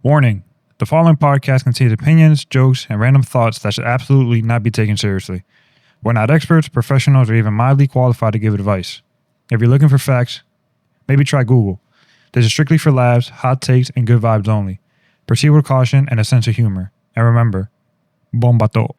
Warning. The following podcast contains opinions, jokes, and random thoughts that should absolutely not be taken seriously. We're not experts, professionals, or even mildly qualified to give advice. If you're looking for facts, maybe try Google. This is strictly for laughs, hot takes, and good vibes only. Proceed with caution and a sense of humor. And remember, Bomba'to.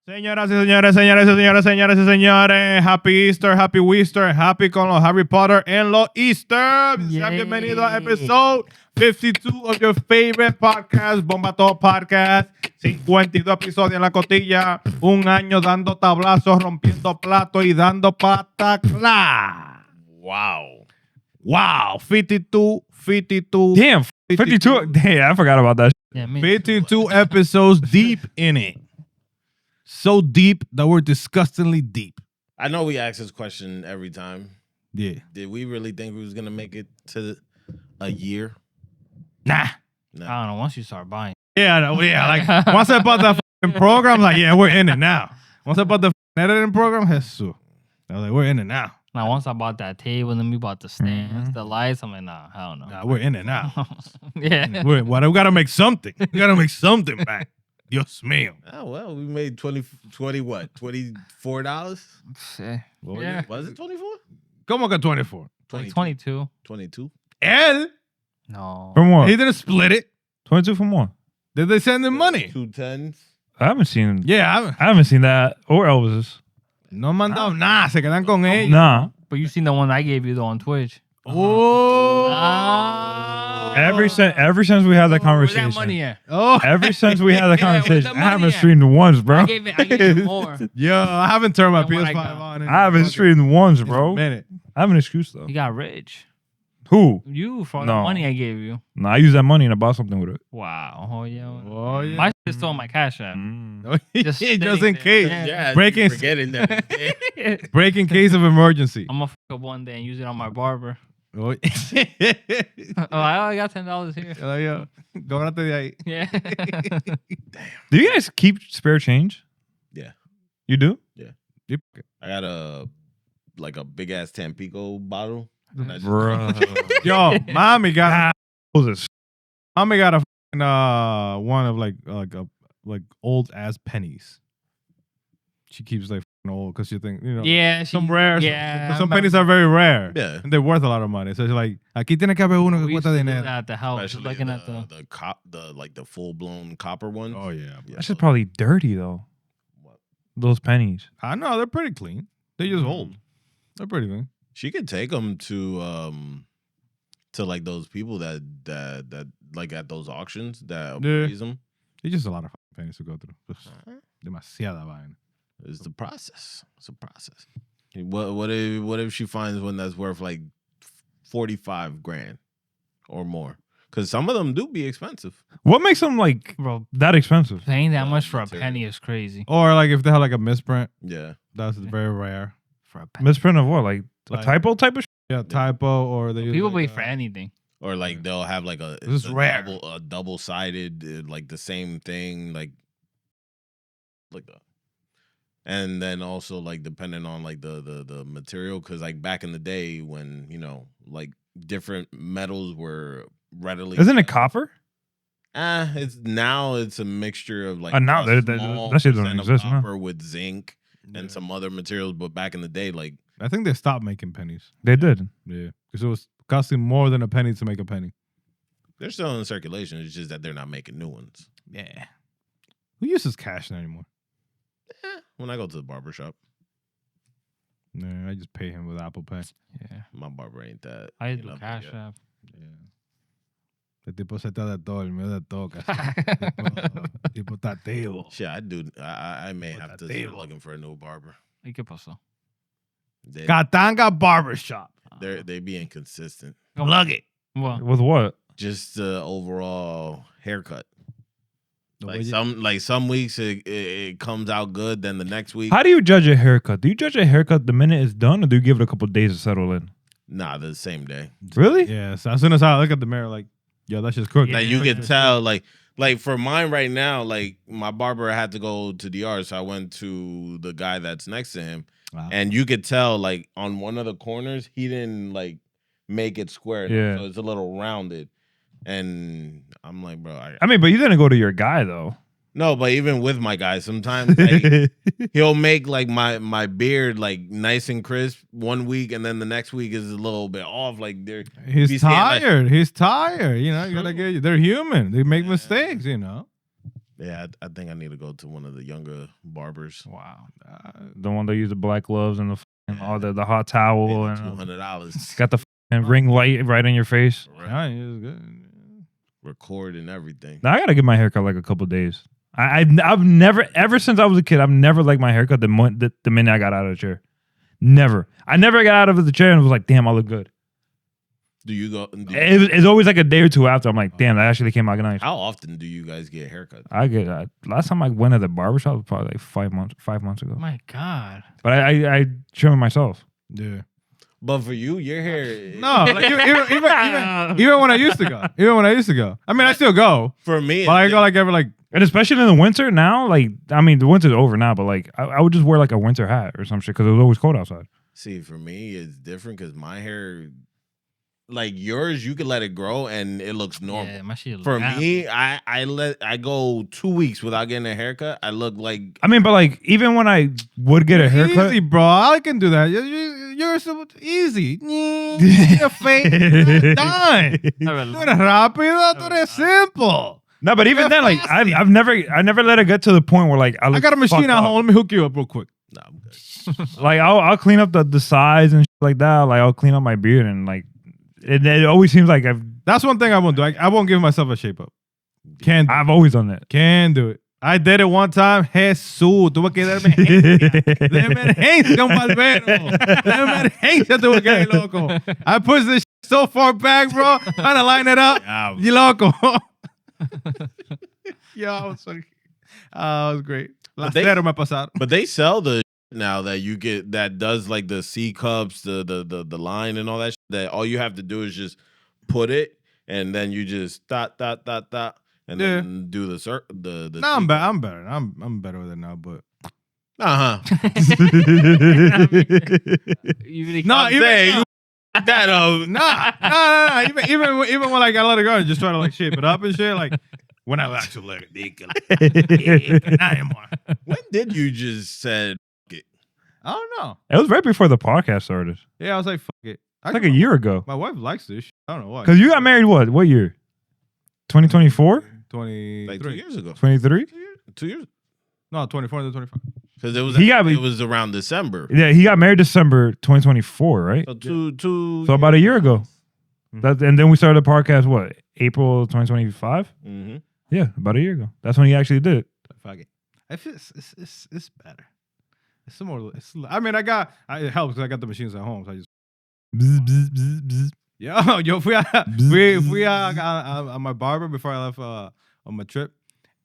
Señoras y señores, señores y señores, señores y señores, Happy Easter, Happy Weaster, Happy con los Harry Potter en los Easter. Sean bienvenidos a episode 52 of your favorite podcast, Bomba'to Podcast. 52 episodios en la cotilla, un año dando tablazos, rompiendo platos y dando pataclá. Wow. Wow, 52. Damn, 52. Damn, I forgot about that. Yeah, me 52 episodes deep in it. So deep that we're disgustingly deep. I know we ask this question every time. Yeah. Did we really think we was going to make it to a year? Nah. I don't know. Once you start buying, Yeah, I know. Yeah, like once I bought that fucking program, like, yeah, we're in it now. Once I bought the editing program, Jesus. I was like, we're in it now. now once I bought that table, then we bought the stands, the lights. I'm like, nah, hell no. Nah, we're in it now. Yeah. We gotta make something. We gotta make something back. Dios mío. Oh, well, we made 20 what? $24? Yeah. Yeah. Was it 24? ¿Cómo que 24? Like 22. 22? Él, No. From what? he didn't split it. 22 from what? Did they send him money? 2 10s? I haven't seen. Yeah, I haven't seen that or Elvis's. no han mandado nada. Se quedan con ellos. Nah. But you seen the one I gave you though on Twitch. Oh. Ever since we had that Where's conversation. that money at? Oh. Ever since we had that Yeah, where's conversation, the I haven't money at? streamed once, bro. I gave you more. Yo, I haven't turned my That one I PS5 got. on. in I haven't fucking- streamed once, it's a bro. minute. I have an excuse though. You got rich. Who? You for No. the money I gave you. No, I use that money and I bought something with it. Wow. Oh yeah. Oh, yeah. My shit's still on my cash app. Just Just in sitting case. there. Yeah, Breaking- forgetting that. Break in case of emergency. I'm gonna fuck up one day and use it on my barber. Oh, Oh, I got $10 here. yo, cóbrate de ahí. Yeah. Do you guys keep spare change? Yeah. You do? I got a big ass Tampico bottle. And I just- Bro. Yo, mommy got Moses. a fucking, one of like old ass pennies. She keeps like fucking old because she think Yeah. some rare. Yeah. Some pennies are very rare. Yeah. And they're worth a lot of money. So she's like, aquí tiene que haber uno que We used cuesta to do dinero. that at the house, Especially looking at the. the full blown copper one. Oh yeah. That's just probably dirty though. What? Those pennies. I know they're pretty clean. They're just old. They're pretty clean. She could take them to like those people that like at those auctions that Yeah. raise them. It's just a lot of fucking pennies to go through. Just demasiada vaina. It's the process. It's a process. What if she finds one that's worth like 45 grand or more? Because some of them do be expensive. What makes them like Bro, that expensive? paying that Uh, much for a material. penny is crazy. Or like if they have like a misprint, Yeah. that's very rare. For a penny. Misprint of what? Like a Like- typo type of shit? Yeah, typo or they use People like, pay for anything. Or like they'll have like a This is rare. double sided like the same thing like a. And then also like depending on like the material, because like back in the day when like different metals were readily. Isn't it copper? It's a mixture of like Now a that small shit don't percent of exist now. copper with zinc Yeah. and some other materials, but back in the day, like I think they stopped making pennies. They did. Yeah, because it was costing more than a penny to make a penny. they're still in circulation. It's just that they're not making new ones. Yeah. Who uses cash anymore? When I go to the barber shop, Nah, I just pay him with Apple Pay. Yeah. my barber ain't that. I you do know, cash yeah. app. Yeah. El tipo se está de todo, el mío de todo. casi. tipo está activo. Shit, I do. I may have to start Potativo. looking for a new barber. ¿Y qué pasó? They, Katanga Barbershop. they be inconsistent. Plug it. Well, With what? Just the overall haircut. Like Oye, some weeks it comes out good, then the next week How do you judge a haircut? Do you judge a haircut the minute it's done, or do you give it a couple days to settle in? Nah, the same day. Really? Yeah. So as soon as I look at the mirror, like, yo, that's just cooked. Like you could tell, like for mine right now, like my barber had to go to DR, so I went to the guy that's next to him, Wow. and you could tell, like on one of the corners, he didn't like make it square, Yeah. so it's a little rounded. And I'm like, bro, I mean, but you didn't go to your guy though. no, but even with my guy, sometimes like, he'll make like my beard like nice and crisp one week, and then the next week is a little bit off. Like he's tired. He's tired. You know, you gotta get. They're human. They make mistakes. You know. Yeah, I think I need to go to one of the younger barbers. Wow. The one that used the black gloves and all the hot towel and $200. got the ring light right in your face. Yeah, he was good. Record and everything. Now I gotta get my haircut like a couple days. I've never, ever since I was a kid, I've never liked my haircut the minute I got out of the chair. Never. I never got out of the chair and was like, damn, I look good. Do you go? It's always like a day or two after. I'm like, damn, that actually came out nice. How often do you guys get haircuts? I get last time I went to the barbershop was probably like 5 months ago. My God. But I trim it myself. Yeah. But for you, your hair. No, like even when I used to go. I mean, I still go, For me, but I go like every like. And especially in the winter now, like, I mean, the winter's over now, but like, I would just wear like a winter hat or some shit because it was always cold outside. See, for me, it's different because my hair, like yours, you can let it grow and it looks normal. Yeah, my shit. For me, I go 2 weeks without getting a haircut. I look like I mean, but like, even when I would get a haircut, Easy, bro. I can do that. You're so easy. Your face done. Tú eres rápido. Tú eres simple. no, but even then, like, I never let it get to the point where like I got a machine at home. Let me hook you up real quick. nah, I'm good. Like, I'll clean up the sides and shit like that. Like, I'll clean up my beard and like, it always seems like That's one thing I won't do. I won't give myself a shape up. Can't. I've always done that. Can do it. I did it one time. Jesús, tuve que darme de emergencia un barbero. De emergencia tuve que ir, loco. I pushed this so far back, bro, trying to line it up. Yeah, You loco. Yo, I was so, it was great. But they- Lacero me pasaron. But they sell the now that you get that does like the C cups, the line and all that. That all you have to do is just put it, and then you just dot, and then do the No, I'm better. I'm better. I'm better with it now, but No, you that nah. Even when I got to let it go and just try to like shape it up and shit, like when I actually let it, not anymore. when did you just said it? I don't know. It was right before the podcast started. Yeah, I was like, fuck it. Like a year ago. My wife likes this shit. I don't know why. Because you got married what year? 2024? 23. Like 2 years ago. 23? 2 years. No, 24 to 25. Because it was it was around December. Yeah, he got married December 2024, right? So two. So about a year ago. Mhm. And then we started the podcast, what? April 2025? Mm-hmm. Yeah, about a year ago. That's when he actually did it. Fuck it. I feel it's better. It's some more. I mean, it helps because I got the machines at home. So I just. Bzz, bzz, bzz, bzz. Yo, fui a my barber before I left on my trip.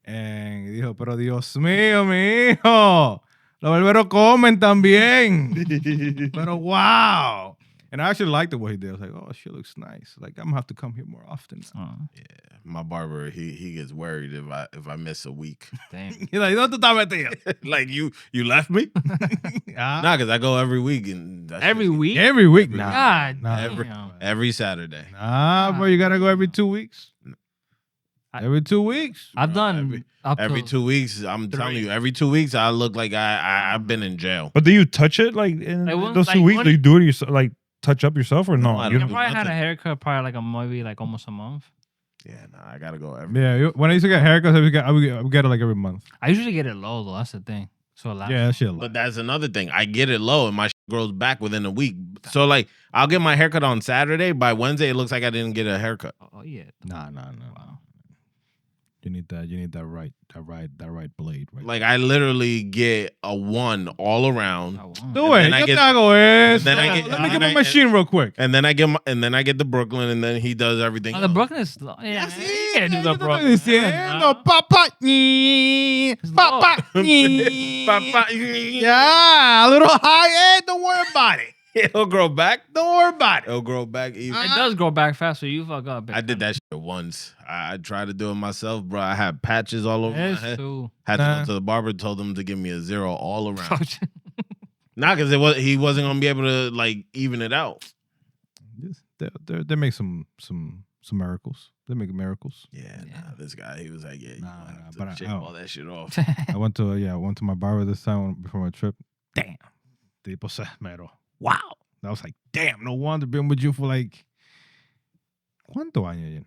And dijo, pero Dios mío, mi hijo. Los barberos comen también. Pero wow. And I actually liked the way he did. I was like, oh, she looks nice. Like, I'm going to have to come here more often now. Yeah, my barber he gets worried if I miss a week. Damn. He's like, ¿dónde tú estás metido? Like you left me? Nah, because I go every week and that's Every just- week? Every week? Every Nah. God Nah. damn. every Saturday. Nah, bro, you got to go every 2 weeks. Every 2 weeks. I've Bro, done up Every to 2 weeks. I'm telling you, every 2 weeks I look like I've been in jail. But do you touch it like in Like, those 2 like, weeks? when- Do you do it yourself, like touch up yourself or no? No, I You don't I do probably had a nothing. haircut probably like almost a month. Yeah, nah, I gotta go every. Yeah, when I used to get haircuts, I would get it like every month. I usually get it low though. That's the thing. So loud. Yeah, that shit. But that's another thing. I get it low and my shit grows back within a week. So like I'll get my haircut on Saturday. By Wednesday, it looks like I didn't get a haircut. Oh yeah. Nah. Wow. You need that right blade. Right. Like I literally get a 1 all around. Oh, wow. Do and it. then I Yo get- te hago eso. then I get- Let me and get my I- machine real quick. And then I get the Brooklyn, and then he does everything. Oh, the else. Brooklyn is low. Yeah, Así, you can't do yo the te Brooklyn. estoy diciendo, papá. Papá. Papa- Yeah, a little high end. Don't worry about it. It'll grow back. Don't worry about it. It'll grow back even. It does grow back faster. You fuck up. I did that shit once. I tried to do it myself, bro. I had patches all over my That's head. true. Had to Nah. go to the barber, told him to give me a 0 all around. Not because he wasn't gonna be able to like even it out. They make some miracles. They make miracles. Yeah, nah, this guy, he was like, yeah, Nah, but but shave all that shit off. I went to my barber this time before my trip. Damn. Tipo se esmeró. Wow. I was like, damn, no wonder been with you for like ¿cuánto años ya?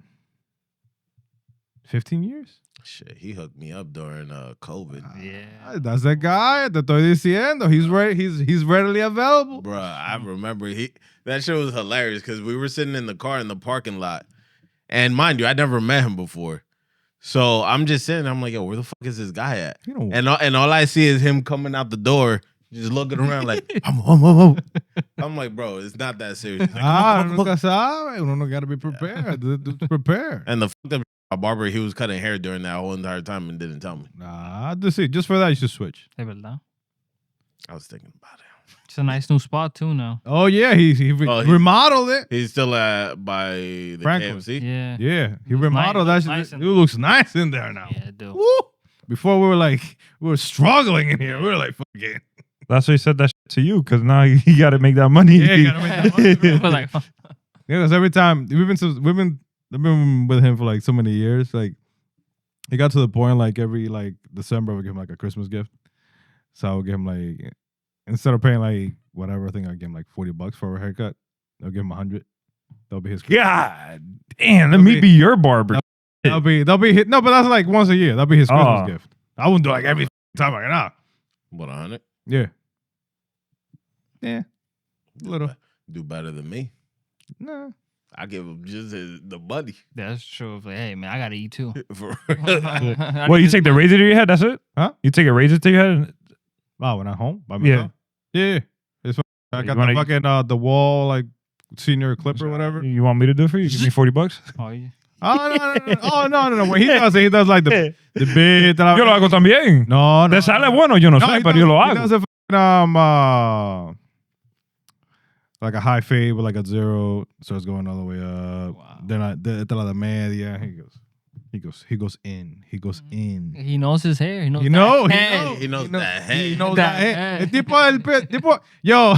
15 years? Shit, he hooked me up during COVID. Yeah. That's the guy. Te estoy diciendo. He's readily available. Bruh, I remember that shit was hilarious because we were sitting in the car in the parking lot. And mind you, I never met him before. So I'm just sitting, I'm like, yo, where the fuck is this guy at? You know, And all I see is him coming out the door, just looking around like, I'm like, bro, it's not that serious. He's like, uno nunca sabe. Uno got to be prepared. To prepare. and the fucked up my barber, he was cutting hair during that whole entire time and didn't tell me. Nah, just for that, you should switch. De verdad. I was thinking about it. It's a nice new spot too now. Oh, yeah. He remodeled it. He's still by the Franklin. KFC. Yeah. Yeah, he Looks remodeled nice, that nice shit. in It looks nice in there now. Yeah, dude. Woo! Before we were struggling in here. We were like, fuck it. That's why he said that shit to you, because now you got to make that money. Yeah, you gotta make that money. I was like, Yeah, because every time I've been with him for like so many years. Like, it got to the point like every like December I would give him like a Christmas gift. So I would give him like, instead of paying like whatever, I think I'd give him like $40 for a haircut. I'll give him 100. That'll be his. God damn, let me be your barber. That'll be his. No, but that's like once a year. That'll be his Christmas Oh. gift. I wouldn't do like every time I get out. What, 100? Yeah. Yeah. Little. Do better than me. No. I give him just the money. that's true. It's like, hey, man, I got to eat too. For What, you take the razor to your head? That's it? Huh? You take a razor to your head? Oh, when I'm home by Yeah. myself. Yeah. It's fine. I You got wanna- the fucking the wall like senior clip or whatever. You want me to do it for you? Give me $40. Oh, yeah. Oh no. When he does it, he does like the bit. That Yo lo hago también. No. ¿Te sale bueno? Yo no sé, he pero does- yo lo he hago. does it like a high fade with like a 0, so it's going all the way up. Wow. Then esta la media. He goes in. He knows his hair. He knows You that know, head. He knows that head. He knows That that head. head. El tipo, yo.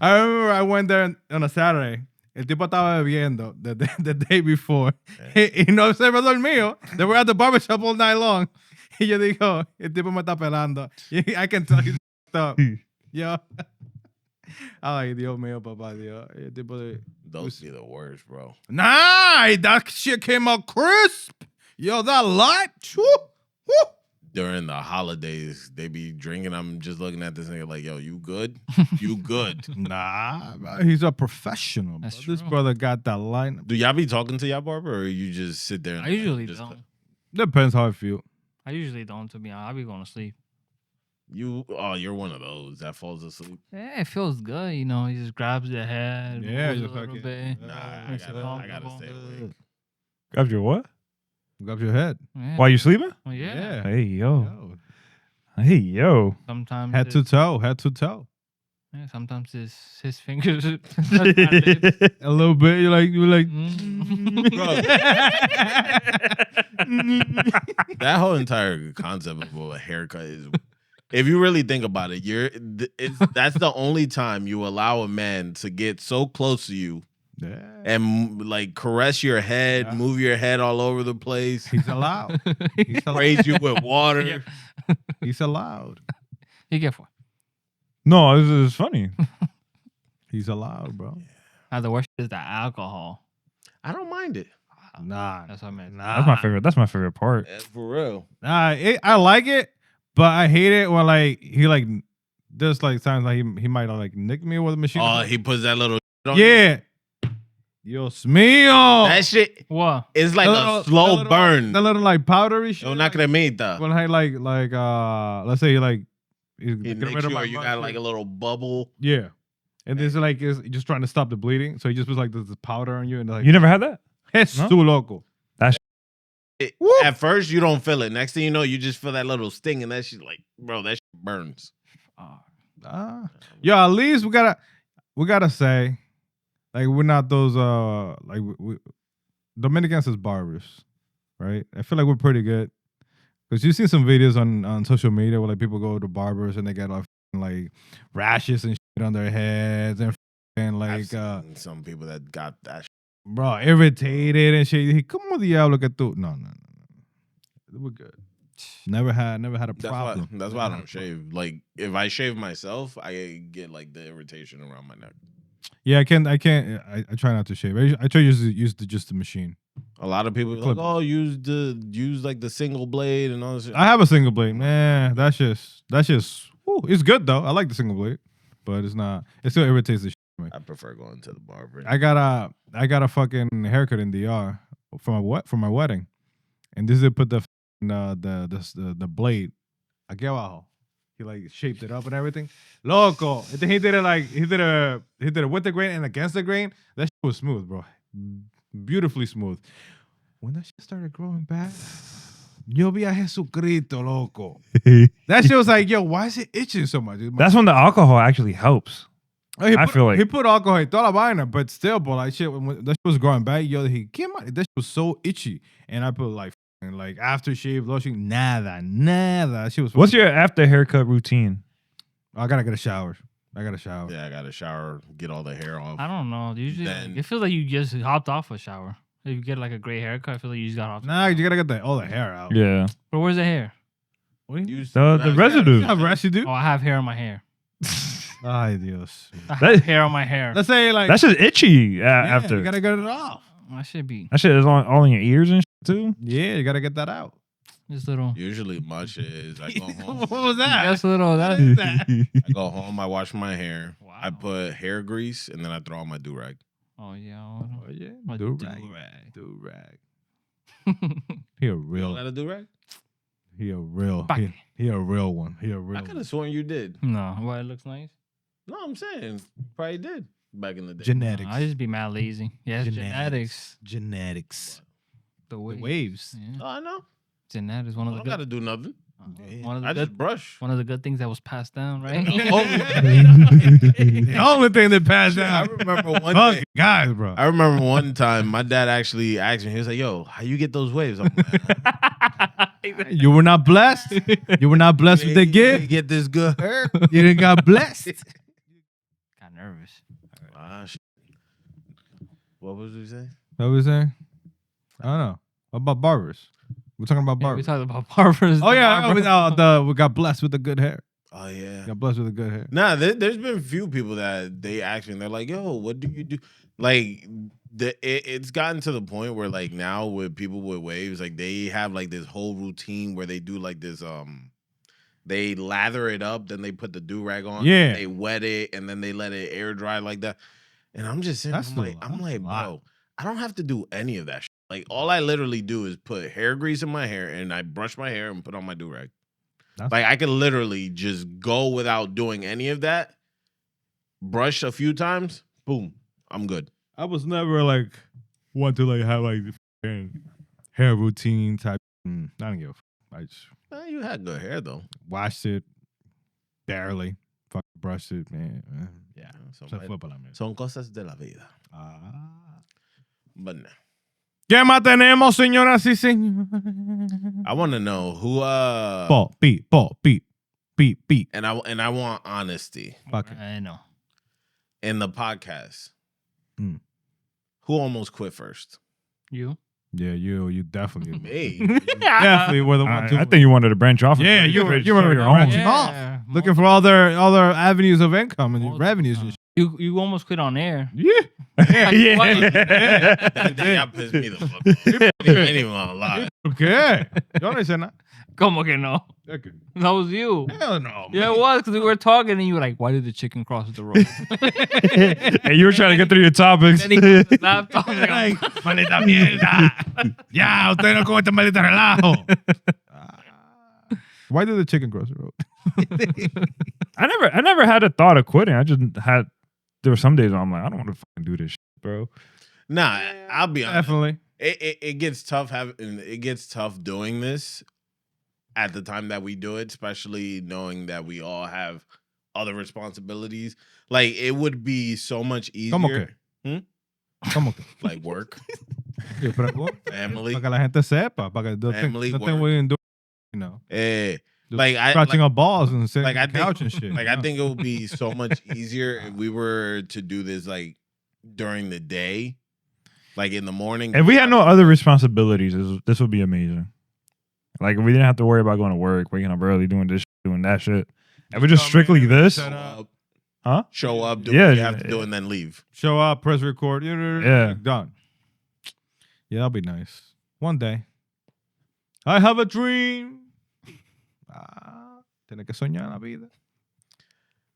I remember I went there on a Saturday. El tipo estaba bebiendo the day before. Y no se me dormido. They were at the barbershop all night long. Y yo digo, el tipo me está pelando. I can tell he's fucked up. Yo. Ay, Dios mío, papá, Dios. El tipo de... Those be the worst, bro. Nah, that shit came out crisp. Yo, that light. Woo, woo. During the holidays, they be drinking. I'm just looking at this nigga like, yo, you good? You good? Nah, bro, he's a professional. Bro. That's This true. brother got that line. Do y'all be talking to y'all barber, or you just sit there? And I usually just don't. Depends how I feel. I usually don't, to be honest. I be going to sleep. You're one of those that falls asleep. Yeah, it feels good. You know, he just grabs your head. Yeah, moves just a little fucking- bit. Nah, I Makes it gotta stay comfortable. awake. Grab your what? Grab your head. Yeah. While you sleeping? Oh, yeah. Hey, yo. Yo. Hey, yo. Sometimes Head to it's- toe. Head to toe. Yeah, sometimes his fingers touch my lips. A little bit. You're like. That whole entire concept of a haircut is, if you really think about it, that's the only time you allow a man to get so close to you Yeah. and like caress your head, Yeah. move your head all over the place, He's allowed. He's allowed. raise you with water. He's allowed. He get for. No, it's funny. He's allowed, bro. Now the worst is the alcohol. I don't mind it. Nah. That's what I meant. That's my favorite. That's my favorite part. For real. Nah, I like it, but I hate it when like he like there's like times like he might like nick me with a machine. Oh, he puts that little on you. yeah. Dios mío. That shit What? is like a slow burn. That little like powdery shit. No, not cremita. When I like let's say like It makes sure you got like a little bubble. yeah. And this is like is just trying to stop the bleeding, so he just puts like this powder on you and like You never had that? it's No? too loco. Woo. At first, you don't feel it. Next thing you know, you just feel that little sting, and that shit like, bro, that shit burns. Oh, Yo, at least we gotta say, like, we're not those like we Dominicans as barbers, right? I feel like we're pretty good because you've seen some videos on social media where like people go to barbers and they get like rashes and shit on their heads and like I've seen some people that got that. bro, irritated and shit. He, como diablo que tú? No. We're good. Never had a problem. That's why I don't shave. Like if I shave myself, I get like the irritation around my neck. Yeah, I can't. I try not to shave. I try to use just the machine. A lot of people are like, oh, use like the single blade and all this shit. I have a single blade. Man, that's just. Whew, it's good though. I like the single blade, but it's not. It still irritates the shit out of me. I prefer going to the barber. I got a fucking haircut in DR for my wedding, and this is put the blade aquí abajo. He like shaped it up and everything. Loco. And then he did it with the grain and against the grain. That shit was smooth, bro. Beautifully smooth. When that shit started growing back, yo vi a Jesucristo, loco. That shit was like, yo, why is it itching so much? That's when the alcohol actually helps. I feel like he put alcohol in toda la vaina, but still, bro, like shit, when that shit was growing back, yo, he came out. That shit was so itchy. And I put like aftershave lotion, nada. She was. What's your after haircut routine? I gotta get a shower. Yeah, I got to shower, get all the hair off. I don't know. Usually, Then- it feels like you just hopped off a shower. If you get like a gray haircut, I feel like you just got off. Nah, you gotta get all the hair out. Yeah, But where's the hair? What do you Use the residue. You have residue? Oh, I have hair on my hair. Ay, Dios. I That- have hair on my hair. Let's say like that's just itchy yeah, after. you gotta get it off. I should be That shit is all in your ears and shit too. Yeah, you gotta get that out. this little. Usually my shit is I go home. What was that? That's little. That is is that? I go home, I wash my hair. Wow. I put hair grease and then I throw on my do-rag. Oh yeah. Oh yeah, My do-rag. do-rag. Do-rag. no, He a You real. got a do-rag? He a real. Fuck. He a real one. He a real. I could have sworn you did. why it looks nice. No, I'm saying probably did back in the day. Genetics. I just be mad lazy. Yeah, it's genetics. Genetics. The The way. waves. Yeah. Oh, I know. Genetics. One I of the don't good. got to do nothing. One of I the just good. brush. One of the good things that was passed down, right? The only thing that passed I out. remember one Fuck day. guys, bro. I remember one time my dad actually asked me. He was like, "Yo, how you get those waves?" I'm like, You were not blessed. You were not blessed with the "You gift. get this good hair." You didn't got blessed. Got nervous. Ah, shit. What was we saying? What was saying? I don't know. What about barbers? We're talking about Yeah, we barbers. talked about barbers. Oh the yeah, barber. we got blessed with the good hair. Oh yeah. Got blessed with the good hair. Nah, there's been a few people that they ask me, and they're like, "Yo, what do you do?" Like, it's gotten to the point where like now with people with waves, like they have like this whole routine where they do like this they lather it up, then they put the do-rag on, Yeah. they wet it, and then they let it air dry like that. And I'm just saying, That's I'm like, a lot. bro, I don't have to do any of that shit. Like all I literally do is put hair grease in my hair and I brush my hair and put on my do-rag. That's- Like I could literally just go without doing any of that, brush a few times, boom, I'm good. I was never like want to like have like hair routine type. I don't give a fuck. I just You had good hair though. washed it barely. Fucking brushed it, man. Yeah. Se fue para la mierda. Son cosas de la vida. Ah. But nah. ¿Qué más tenemos, señoras y señores? I want to know who Ball, beat. and I want honesty Fuck it. I know. in the podcast. Mm. Who almost quit first? You? Yeah, you definitely. Me. Definitely were the one. I think you wanted to branch off. Yeah, you were your own. Yeah. Looking for other avenues of income and revenues and shit. You almost quit on air. Yeah. That pissed me the fuck off. I ain't even gonna lie. Okay. Yo no hice nada. Como que no? Okay. That was you. Hell no. Yeah, it was because we were talking and you were like, "Why did the chicken cross the road?" And you were trying to get through your topics. Then he goes to the laptop. and Like, I'm like, maldita mierda. Ya, usted no come este maldito relajo. Why did the chicken cross the road? I never had a thought of quitting. I just had. There were some days where I'm like, I don't want to fucking do this shit, bro. Nah, I'll be honest. Definitely. It gets tough doing this at the time that we do it, especially knowing that we all have other responsibilities. Like it would be so much ¿Cómo easier. que? ¿Cómo que? Like work, Sí, pero, family, para que la gente sepa, para que Family, no work. we do, you know, eh. just Like I scratching like, our balls and sitting like on I the couch think and shit. like you I know? think it would be so much easier if we were to do this like during the day, like in the morning. If we had no other responsibilities, this would be amazing. Like if we didn't have to worry about going to work, waking up early, doing this, doing that shit. If we're just come strictly in, this, set show up. up, huh? show up, do Yeah, what you have to yeah. do, and then leave. Show up, press record. Yeah. Done. Yeah, that'll be nice. One day. I have a dream. Tiene que soñar la vida.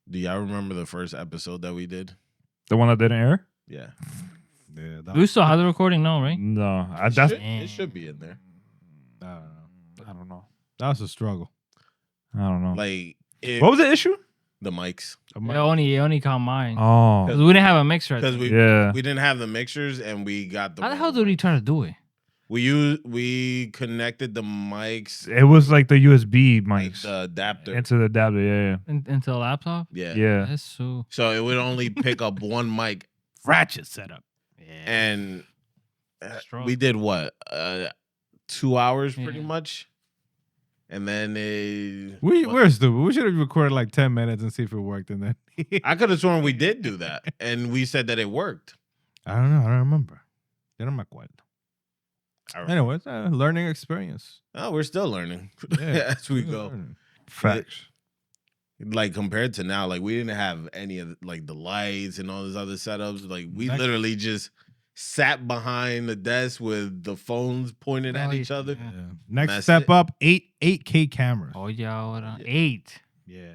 Do y'all remember the first episode that we did? The one that didn't air? Yeah, Yeah, We still have the recording, no, right? No, it should be in there. I don't know. That's a struggle. I don't know. Like What was the issue? the mics, It only caught mine. Oh, Because we didn't have a mixer. I because think. we didn't have the mixers and we got the. How the hell did we try to do it? We connected the mics, it was like the USB like mics the adapter. into the adapter. Yeah, Into the laptop? Yeah. yeah. That's so. So it would only pick up one mic, Ratchet setup. and Strong. we did what 2 hours pretty Yeah. much, and then We're stupid. We should have recorded like 10 minutes and see if it worked. And then I could have sworn we did do that, and we said that it worked. I don't know. I don't remember. Ya no me acuerdo. I remember. Anyways, learning experience. Oh, we're still learning as we go. Facts. Like compared to now, like we didn't have any of like the lights and all these other setups. Like we Nice. literally just sat behind the desk with the phones pointed at Oh, each yeah. other. Yeah. Next That's step it. up, 8K cameras. Oh, yeah. Ahora. Yeah. 8. Yeah.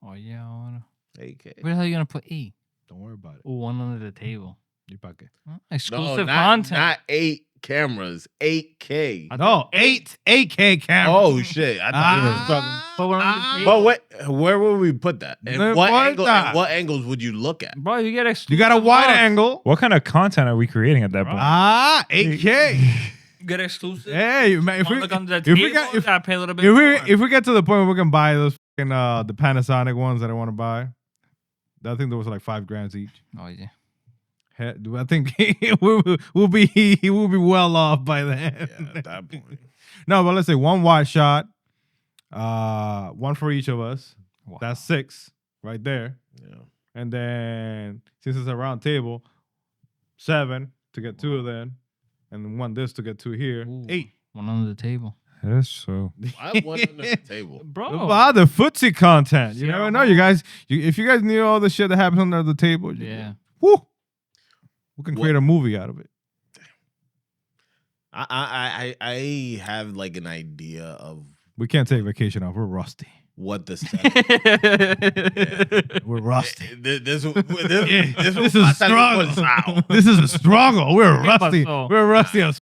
Oh, yeah. Ahora. AK. Where the hell are you going to put 8? Don't worry about it. Oh, one under the table. You pa' qué? Huh? No, Exclusive not, content. not 8 cameras, 8K. No, 8K cameras. Oh shit! I thought you were talking. Put one under the But table. where would we put that? And No what importa. angle? And what angles would you look at? Bro, you get exclusive. You got a wide box. angle. What kind of content are we creating at that point? 8K. You get exclusive. Hey, man, if Wanna we, look under the if table, we got you if, gotta pay a little bit if more. we if we get to the point where we can buy those fucking the Panasonic ones that I want to buy, I think there was like $5,000 each. Oh, yeah. I think we'll be well off by then. Yeah, at that point. No, but let's say one wide shot, one for each of us. Wow. That's 6 right there. Yeah. And then since it's a round table, 7 to get 2 of them, and then one this to get 2 here. Ooh. 8. One under the table. That's so. I have one under the table. Bro. Wow, the footsie content. You Yeah. never know, you guys. If you guys knew all the shit that happens under the table, Yeah. woo, we can create a movie out of it. I have like an idea of We can't take vacation off. We're rusty. what the We're rusty. this This is a struggle. This is a struggle. We're ¿Qué rusty. pasó? We're rusty as.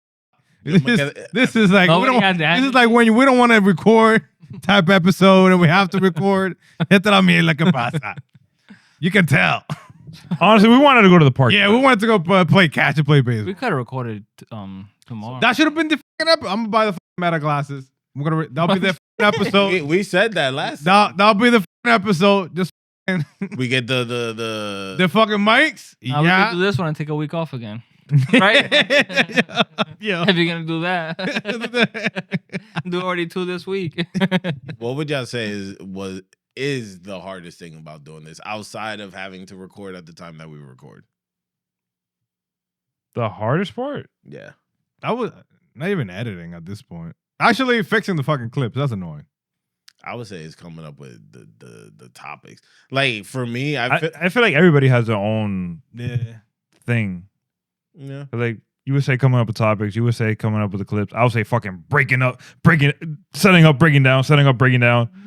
Yo me quedé- This is like we Nobody don't, had that. this is like when we don't want to record type episode and we have to record. Esta la mierda que pasa. You can tell. Honestly, we wanted to go to the park. Yeah, we wanted to go play catch and play baseball. We could have recorded tomorrow. That should have been the fucking episode. I'm gonna buy the fucking meta glasses. That'll be the fucking episode. we said that last time. That'll be the fucking episode. Just fucking We get the the fucking mics. Now we could do this one and take a week off again. Right? Yeah. If you're gonna do that, do already 2 this week. What would y'all say is the hardest thing about doing this outside of having to record at the time that we record? The hardest part? Yeah. I was not even editing at this point. Actually, fixing the fucking clips. That's annoying. I would say it's coming up with the topics. Like for me, I feel like everybody has their own Yeah. thing. yeah. Like you would say coming up with topics. You would say coming up with the clips. I would say fucking setting up, breaking down.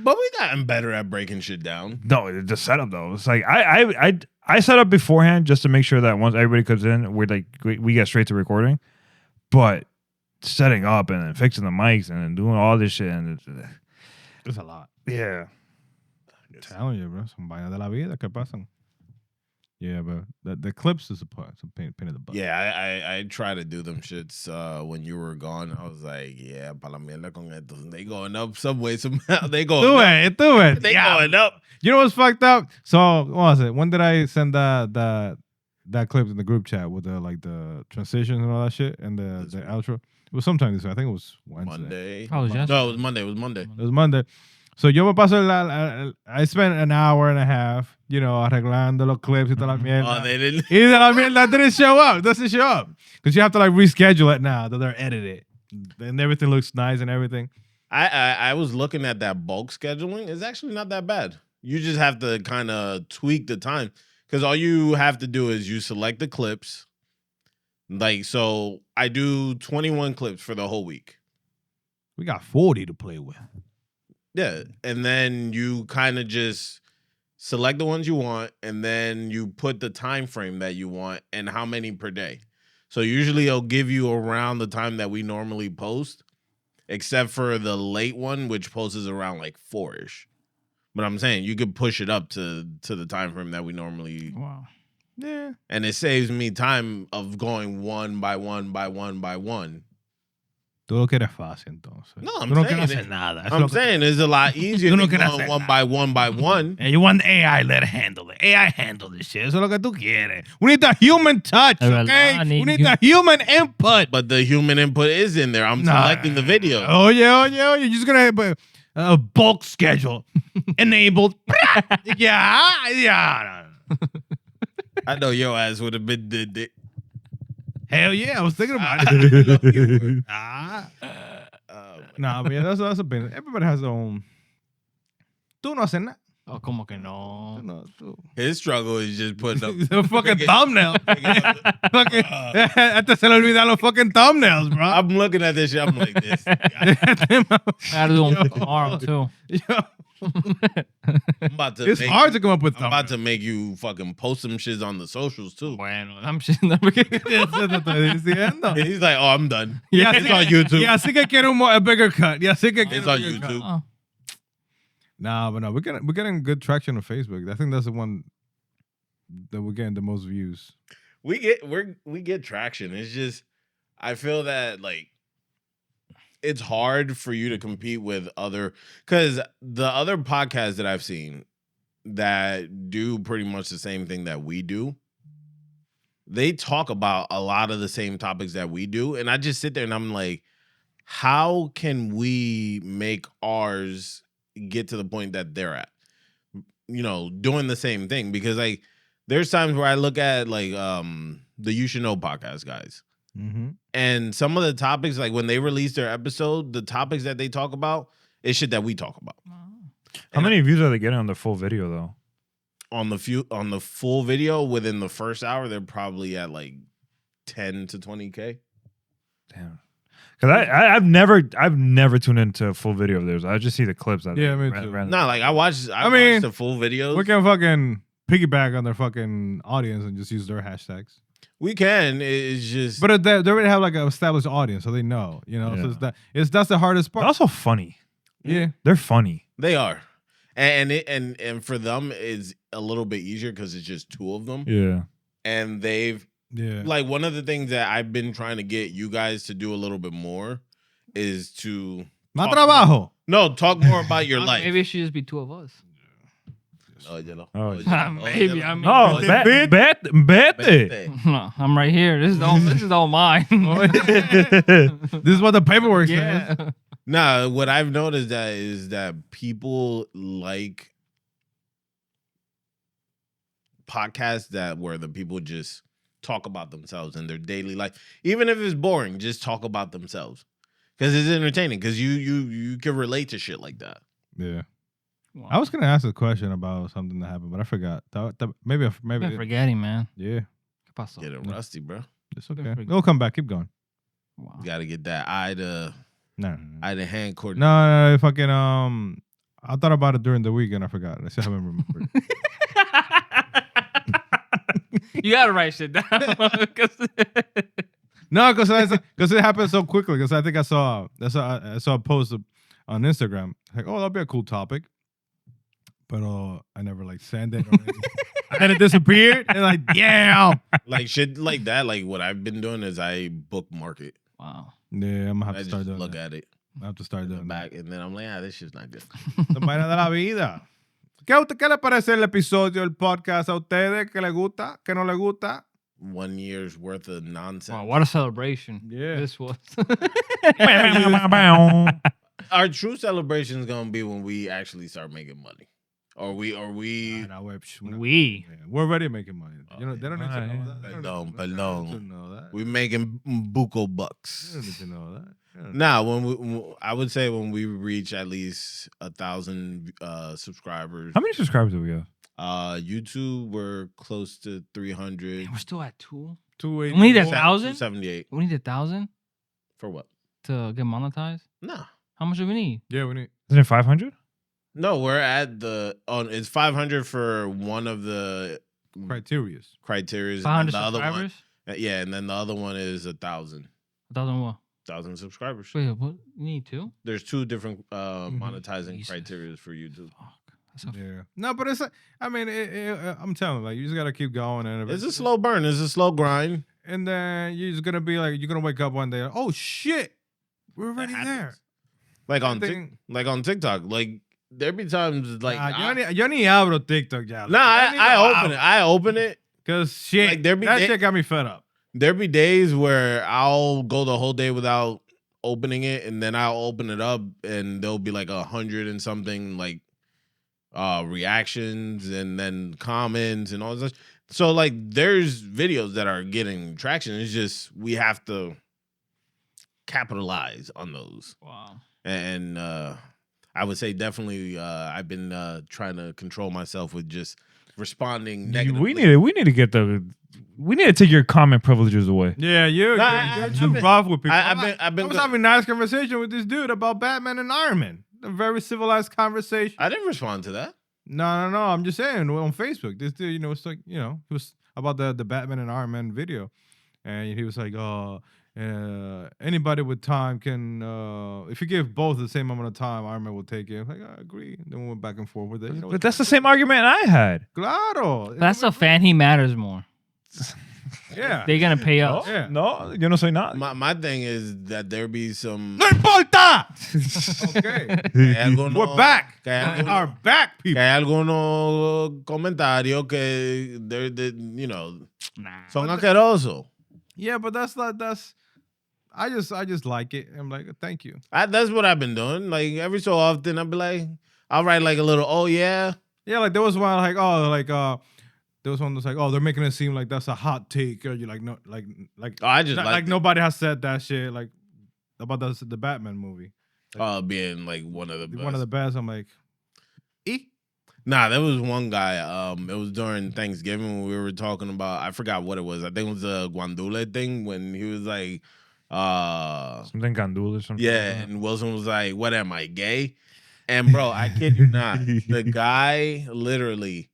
But we gotten better at breaking shit down. No, the setup though. It's like I set up beforehand just to make sure that once everybody comes in, we get straight to recording. But setting up and then fixing the mics and then doing all this shit and It's a lot. yeah. I'm telling you, bro. Son vainas de la vida que pasan. Yeah, but the clips is a pain in the butt. Yeah, I try to do them shits when you were gone. I was like, yeah, pa la mierda con estos. They going up some way, somehow. They going Do up. it, do it. They going up. You know what's fucked up? So what was it? When did I send that clip in the group chat with the transitions and all that shit and the outro? It was sometime this week. I think it was Wednesday. Monday. Oh, yes. No, it was Monday. It was Monday. It was Monday. So yo me paso I spent an hour and a half, arreglando los clips y toda la mierda. Oh, they didn't. Y de la mierda didn't show up. Doesn't show up. Because you have to reschedule it now that they're edited. And everything looks nice and everything. I was looking at that bulk scheduling. It's actually not that bad. You just have to kind of tweak the time. Because all you have to do is you select the clips. So I do 21 clips for the whole week. We got 40 to play with. Yeah. And then you kind of just select the ones you want. And then you put the time frame that you want and how many per day. So usually it'll give you around the time that we normally post. Except for the late one, which posts around 4-ish. But I'm saying you could push it up to the time frame that we normally. Wow. Yeah. And it saves me time of going one by one by one by one. Tú lo quieres fácil, entonces. No, I'm Tú no saying quieres it- hacer nada. I'm saying it's a lot easier Tú than no quieres going hacer one by one by one. And you want AI, let it handle it. AI handle this shit. Eso es lo que tú quieres. We need the human touch, Es okay? verdad, We need the human input. But the human input is in there. I'm selecting the video. Oye. You're just going to a bulk schedule. Enabled. Yeah. I know your ass would have been did it. Hell yeah, I was thinking about it. Um, Nah, but yeah, that's a bit. Everybody has their own. Tú no haces nada. Oh, como que no. his struggle is just putting up The fucking thumbnail. Fucking, Uh, hasta se le olvidan los fucking thumbnails, bro. I'm looking at this shit. I'm like this. I gotta do them tomorrow, too. I'm about to It's make hard to come up with I'm about thumbnails. to make you fucking post some shits on the socials too. Bueno, I'm shit. Eso te estoy diciendo. He's like, oh, I'm done. Yeah, It's on YouTube. Y así que quiero a bigger cut. Y así que It's quiero on a bigger cut. YouTube. Oh. Nah, but no, we're getting good traction on Facebook. I think that's the one that we're getting the most views. We get traction. It's just I feel that it's hard for you to compete with because the other podcasts that I've seen that do pretty much the same thing that we do, they talk about a lot of the same topics that we do. And I just sit there and I'm like, how can we make ours get to the point that they're at? Doing the same thing. Because there's times where I look at the You Should Know podcast guys. Mm-hmm. And some of the topics, when they release their episode, the topics that they talk about is shit that we talk about. How many views are they getting on the full video though? On the full video within the first hour, they're probably at 10 to 20K. Damn. Because I've never tuned into a full video of theirs. I just see the clips. That Yeah, they me too. Nah, I watched the full videos. We can fucking piggyback on their fucking audience and just use their hashtags. We can. It's just But they already have an established audience, so they know. So that's the hardest They're part. also funny. Yeah. They're funny. they are. And for them it's a little bit easier because it's just two of them. Yeah. And they've Yeah. one of the things that I've been trying to get you guys to do a little bit more is to Más trabajo. talk more about your life. Maybe it should just be two of us. Oh, you know. Oh, Maybe. I mean, Oh, bet. no, I'm right here. This is all mine. This is what the paperwork says. Yeah. Nah, what I've noticed is that people like podcasts where the people just talk about themselves and their daily life, even if it's boring. Just talk about themselves because it's entertaining. Because you can relate to shit like that. Yeah. Wow. I was gonna ask a question about something that happened, but I forgot. Maybe. Been forgetting, man. Yeah. ¿Qué pasó? Getting rusty, bro. It's okay. forget. It'll come back. Keep going. Wow. You got to get that eye to hand coordination. No, fucking I thought about it during the week and I forgot. I still haven't remembered. You gotta write shit down. 'Cause- No, because it happened so quickly. Because I think I saw a post on Instagram oh, that'll be a cool topic, but I never sent it. Or anything. And then it disappeared. And like, damn. Like shit like that. Like what I've been doing is I bookmark it. Wow. Yeah, I'm gonna have I to just start doing look that. at it I have to start in the doing that. back, and then I'm like, this shit's not good. La vaina de la vida. ¿Qué le parece el episodio, el podcast a ustedes? ¿Qué les gusta? ¿Qué no les gusta? 1 year's worth of nonsense. Wow, what a celebration. Yeah. This was. Our true celebration is gonna be when we actually start making money, or we. Nah, we're already making money. You know, they don't need to know that. They don't need to know that. We making buco bucks. They don't need to know that. Nah, I would say when we reach at least 1,000 subscribers. How many subscribers do we have? YouTube, we're close to 300. Man, we're still at 2. 280. We need 1,000? 278. We need 1,000 For what? to get monetized. Nah. How much do we need? Yeah, we need. Isn't it 500? No, we're at it's 500 for one of the Criterias. criteria. 500 the other one, subscribers? yeah, and then the other one is 1,000. 1,000 what? 1,000 subscribers. Wait, what? You need 2? There's 2 different monetizing Jesus. criteria for YouTube. Fuck. That's a Yeah. No, but it's. I mean, I'm telling you, like, you just gotta keep going, and It's a slow burn. It's a slow grind. and then you're just gonna be like, you're gonna wake up one day, like, oh shit, we're already That there. happens. Like on TikTok, like there be times like yo ni abro TikTok ya. I open it. Cause shit, Like, there be that day- shit got me fed up. There be days where I'll go the whole day without opening it, and then I'll open it up, and there'll be like 100 and something like reactions, and then comments and all this. So like, there's videos that are getting traction. It's just we have to capitalize on those. Wow. And I would say definitely I've been trying to control myself with just responding negatively. We need to take your comment privileges away. Yeah, you're too rough with people. I've been I was having a nice conversation with this dude about Batman and Iron Man. A very civilized conversation. I didn't respond to that. No. I'm just saying on Facebook. This dude, it's like, it was about the Batman and Iron Man video, and he was like, anybody with time can, if you give both the same amount of time, Iron Man will take it. I'm like, I agree. Then we went back and forth with it. But that's the same argument I had. Claro. That's a fan. He matters more. Yeah. They're gonna pay us. Yeah. No, yo no soy nada. My thing is that there be some. No importa. Okay. We're back. We are back, Que people. hay algunos comentarios que Nah. son asquerosos. Yeah, but that's. I just like it. I'm like, thank you. That's what I've been doing. Like every so often, I'll be like, I'll write like a little, oh yeah. Yeah, like there was one like, there was one that's like, oh, they're making it seem like that's a hot take. Or you're like, no, like Oh, I just like like nobody has said that shit like about the Batman movie. being like one of the best. One of the best. I'm like, Nah, there was one guy. It was during Thanksgiving when we were talking about. I forgot what it was. I think it was a guandule thing when he was like, Something gandul or something. yeah, and Wilson was like, "What am I, gay?" And bro, I kid you not, the guy literally.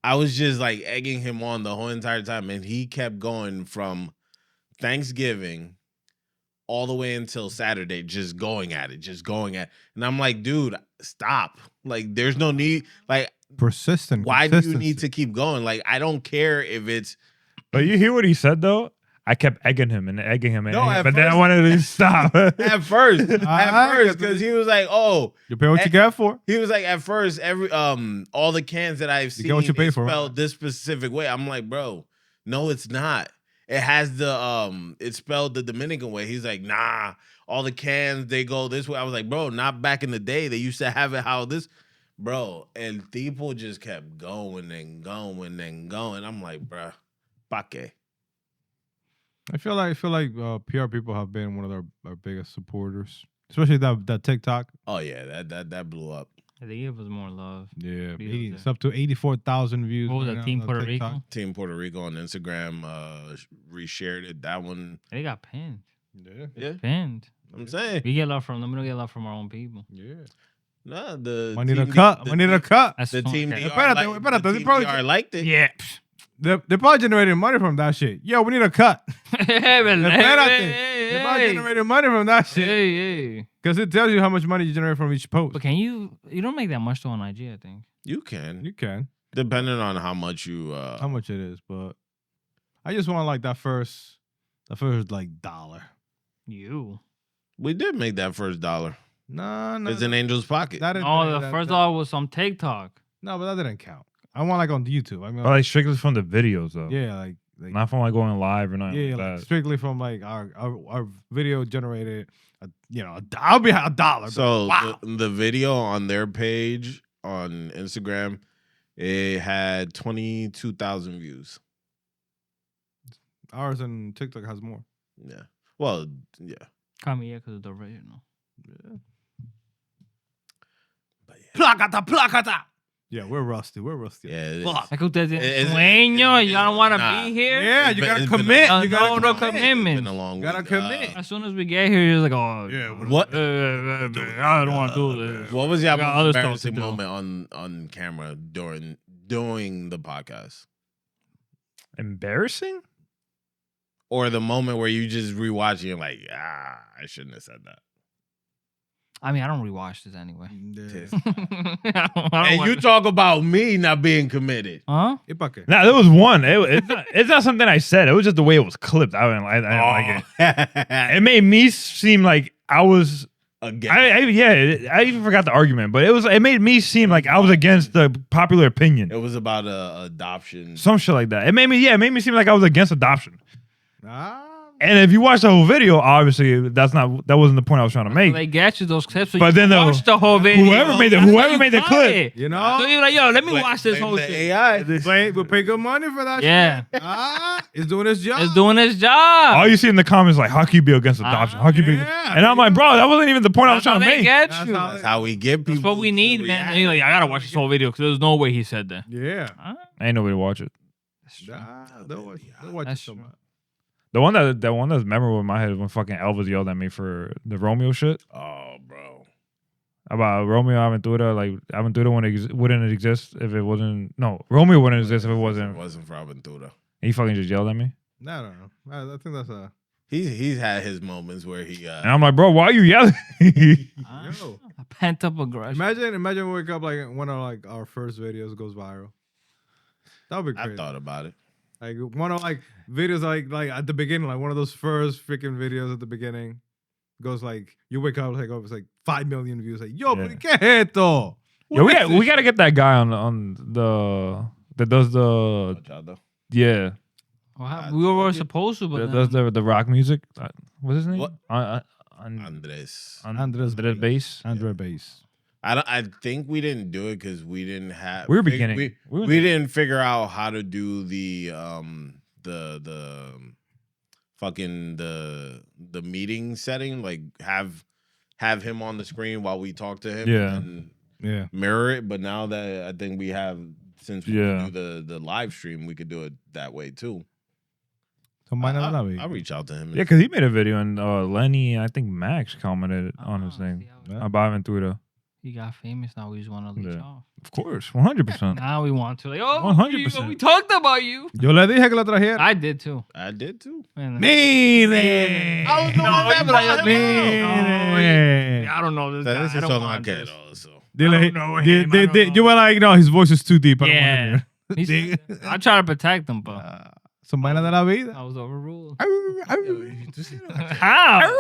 I was just like egging him on the whole entire time, and he kept going from Thanksgiving all the way until Saturday, just going at it. And I'm like, dude, stop. Like, there's no need. Like, persistent. why do you need to keep going? Like, I don't care if it's. But you hear what he said though? I kept egging him. At But then I wanted to stop. At first, because he was like, "Oh, you pay what you get for." He was like, at first, every all the cans that I've seen get what you pay is for, spelled this specific way. I'm like, bro, no, it's not. It has the it's spelled the Dominican way. He's like, nah, all the cans they go this way. I was like, bro, not back in the day. They used to have it how this, bro. And people just kept going and going and going. I'm like, bro, pa qué? I feel like PR people have been one of our biggest supporters, especially that TikTok. Oh yeah, that blew up. They give us more love. Yeah, Videos it's up to 84,000 views. What was right that, now Team on Puerto TikTok. Rico? Team Puerto Rico on Instagram reshared it. That one, They got pinned. yeah. Pinned. I'm saying, We get love from them. We don't get love from our own people. Yeah, nah, the I need team a cut. the I need a cut. That's The fun. team Okay. DR Espérate, the they team probably- DR liked it. Yeah. They're probably generating money from that shit. Yo, we need a cut. Espérate. They're probably generating money from that shit. Hey. Because it tells you how much money you generate from each post. But you don't make that much though on IG, I think. You can. You can. Depending on how much you How much it is, but I just want like that first like dollar. You. we did make that first dollar. No, It's in Angel's pocket. That didn't- Oh, the that- first that- dollar was some TikTok. No, but that didn't count. I want like on YouTube. I mean, But like strictly from the videos though. yeah, like Not from like going live or nothing yeah, like like that. strictly from like our video generated. I'll be $1. So wow. the video on their page on Instagram, it had 22,000 views. Ours and TikTok has more. Yeah. Well, yeah. Come here because of the original. But yeah. Placata. Yeah, we're rusty. We're rusty. Yeah, Fuck. Like ustedes tienen It's- sueño, it's- y'all don't want to nah. be here. Yeah, you gotta It's been- commit. No, You gotta no commit. commitment. It's been a long Gotta week. commit. As soon as we get here, you're like, oh, Yeah, What? I don't want to do this. What was your I got other most stuff to embarrassing do. moment on camera during the podcast, Embarrassing? or the moment where you just rewatching and like, I shouldn't have said that. I mean, I don't rewatch this anyway. Yeah. I don't And you watch- talk about me not being committed. Huh? ¿Y pa' qué? Nah, there was one. It's not something I said. It was just the way it was clipped. I didn't like it. It made me seem like I was. Again. I even forgot the argument, but it made me seem like I was against the popular opinion. It was about adoption. Some shit like that. It made me seem like I was against adoption. Ah, And if you watch the whole video, obviously that wasn't the point I was trying to make. They get you those clips. So But you then can watch the whole video. whoever made the That's how whoever you made the cut clip, it. you know, So you're like, yo, let me watch this Blame whole the shit. AI. we pay good money for that. Yeah. Shit. It's doing its job. It's doing its job. all you see in the comments like, how can you be against adoption? How can you be? yeah, And I'm like, bro, that wasn't even the point I was That's how trying to they make. get That's you. how That's how we get people. That's what we to need, man. react. And you're like, I gotta watch this whole video because there's no way he said that. Yeah. Ain't nobody watch it. Don't watch it That's so true. much. The one that's memorable in my head is when fucking Elvis yelled at me for the Romeo shit Oh, bro. about Romeo Aventura. Like Aventura wouldn't exist if it wasn't. No, Romeo wouldn't exist if it It wasn't. wasn't for Aventura. He fucking just yelled at me, I don't know. I think that's a. He's had his moments where he and I'm like, bro, why are you yelling? Yo. Pent up aggression. Imagine we wake up like one of like our first videos goes viral. That would be I crazy. thought about it. Like one of like videos like at the beginning, like one of those first freaking videos at the beginning goes like you wake up like it's like 5 million views. Like yo, Yeah. ¿pero qué es esto? Yo, What is we this gotta get that guy on the that does the yeah We were supposed to, but that then, does the rock music. What's his name? What? Andres Andres. Bass. Andre Bass. I think we didn't do it because we didn't have. We were beginning. We We didn't figure out how to do the fucking the meeting setting. Like have him on the screen while we talk to him. Yeah. And Yeah. mirror it. But now that I think we have, since we Yeah. can do the live stream, we could do it that way too. Son vainas de la vida. I'll reach out to him. Yeah, because he made a video and Lenny and I think Max commented on his Ah, thing see how Yeah. about Aventura. he got famous. Now we just want to leech Yeah. off. Of course, 100%. Now we want to like, oh, 100%. we talked about you. Yo le dije que la trajera. I did too. I did too. And Mire. I was the one that brought him up. Mire. I don't know this So guy. this I is don't something I want can't this. also. Dile, I don't know him, I don't know. you were like, no, his voice is too deep. I don't want Yeah. him here. I try to protect him, but Son vainas de la vida. I was overruled. Bro, How?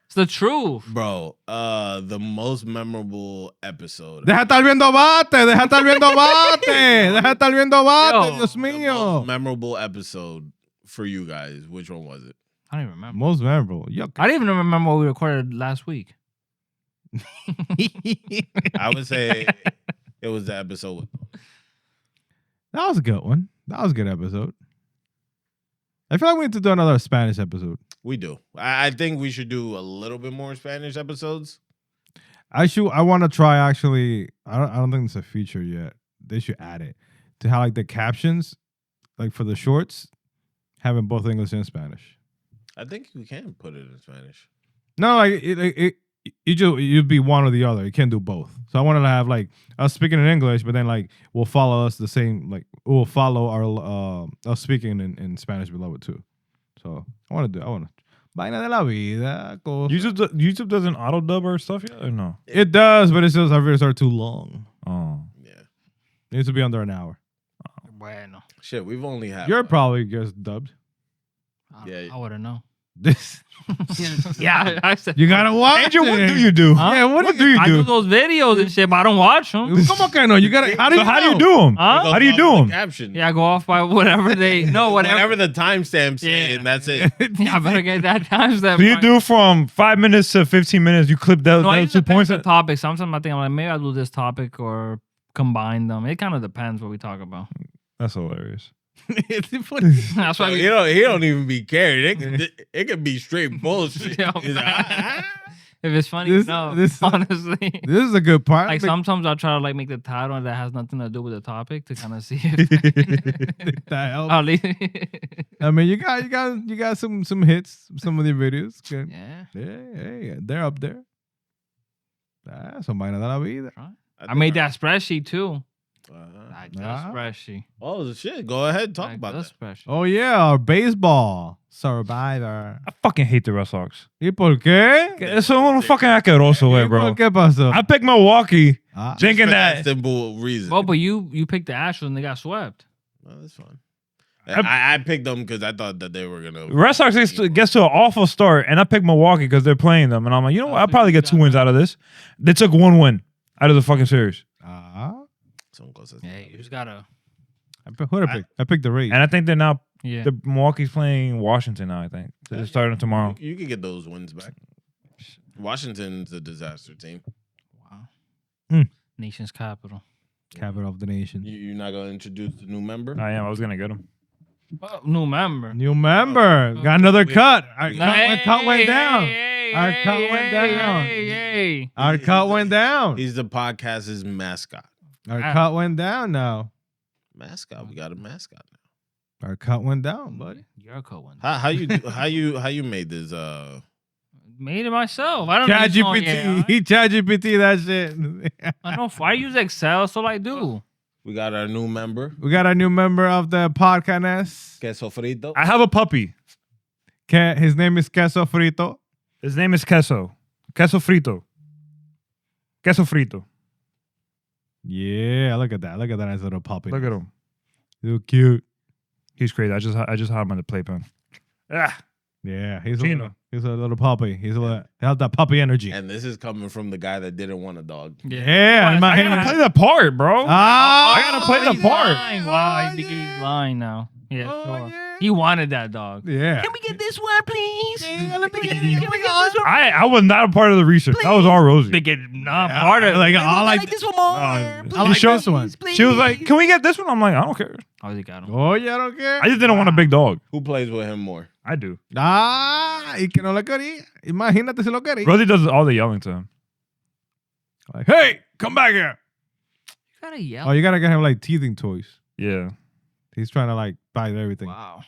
It's the truth. the most memorable episode. Deja estar viendo bate, deja estar viendo bate, deja estar viendo bate, Yo. Dios The mío. most memorable episode for you guys. Which one was it? I don't even remember. Most memorable. Yo, I didn't even remember what we recorded last week. I would say it was the episode with that was a good one. That was a good episode. I feel like we need to do another Spanish episode. we do. I think we should do a little bit more Spanish episodes. I want to try actually. I don't think it's a feature yet. They should add it to how like the captions, like for the shorts, having both English and Spanish. I think we can put it in Spanish. No, like you'd be one or the other. You can't do both. So I wanted to have like us speaking in English, but then like we'll follow us the same. Like we'll follow our us speaking in Spanish below it too. So I want to. Vaina de la vida. Cosa. YouTube doesn't auto dub or stuff yet or no? It does, but it says our videos are too long. Oh, Yeah. It needs to be under an hour. Bueno. Shit, we've only had. You're probably just dubbed. Yeah. I wouldn't know. This. Yeah, I said. You gotta watch Andrew, what it. do you do? Huh? Yeah, what do you I do do? those videos and shit, but I don't watch them. Come on, Kano. You gotta. How do you So how do you know? do them? Huh? How do you do them? Caption. Yeah, I go off by whatever they. No, Whatever whatever. the timestamp say, Yeah. and that's it. Yeah, I better get that time step. So you do from 5 minutes to 15 minutes. You clip those, No, I those usually 2 points. pick the topic. Sometimes I think I'm like, maybe I'll do this topic or combine them. It kind of depends what we talk about. That's hilarious. It's funny. That's why So we. he don't even be carried. It could be straight bullshit. Yo, He's like, "Ah." If it's funny, This- no. this- Honestly. This is a good part. Like sometimes I'll try to like make the title that has nothing to do with the topic to kind of see if that helps. I'll leave. I mean, you got some hits, some of the videos. Good. Yeah. Yeah, they're up there. Son vainas de la vida. I made that spreadsheet too. Uh-huh. Like the Ah. spreadsheet. Oh shit! Go ahead, talk Like about the that. spreadsheet. Oh yeah, our baseball survivor. I fucking hate the Red Sox. ¿Y por qué? It's a little fucking asqueroso, way, bro. ¿Qué pasó? I picked Milwaukee, Ah, thinking For that simple reason. Well, but you picked the Astros and they got swept. No, that's fine. I picked them because I thought that they were gonna. Red Sox gets to an awful start, and I picked Milwaukee because they're playing them, and I'm like, you know what? I'll probably get 2 wins out of this. They took 1 win out of the fucking series, Son cosas. Yeah, you just gotta. who did I pick? I picked the Rays. and I think they're now. Yeah. The Milwaukee's playing Washington now. I think so they're starting tomorrow. You can get those wins back. Washington's a disaster team. Wow. Nation's capital. Capital of the nation. You're not gonna introduce the new member. I am. I was gonna get them. Well, new member. New member. Got another cut. Our Hey, cut went down. hey, Our hey, cut hey, went hey, down. hey, hey. Our cut went down. He's the podcast's mascot. Our cut went down now. Mascot. We got a mascot now. Our cut went down, buddy. Your code one. How you made this? Made it myself. I don't know. ChatGPT. He ChatGPT that shit. I don't. I use Excel, so I do. We got our new member, We got a new member of the podcast. Queso Frito. I have a puppy. His name is Queso Frito. His name is Queso. Queso Frito. Queso Frito. Yeah, look at that. Look at that nice little puppy. Look at him. So cute. He's crazy. I just had him on the playpen. Ah, Yeah, Chino. he's a little puppy. He has that puppy energy. And this is coming from the guy that didn't want a dog. Yeah, in my I gotta hand. play the part, bro. Ah, I gotta play the He's part. lying. Wow, I think he's lying now. Yeah, Oh, sure. yeah. He wanted that dog. Yeah. Can we get this one, please? I was not a part of the research. That was all Rosie. They get not part of Like I like this one more. I like this one. She was like, "Can we get this one?" I'm like, "I don't care. Oh, they got him. Oh, yeah, I don't care. I just didn't want a big dog. Who plays with him more? I do." Y que no le quería. Imagínate si lo quería. Rosie does all the yelling to him. Like, hey, come back here. You gotta yell. Oh, you gotta get him like teething toys. Yeah. He's trying to like bite everything. Wow.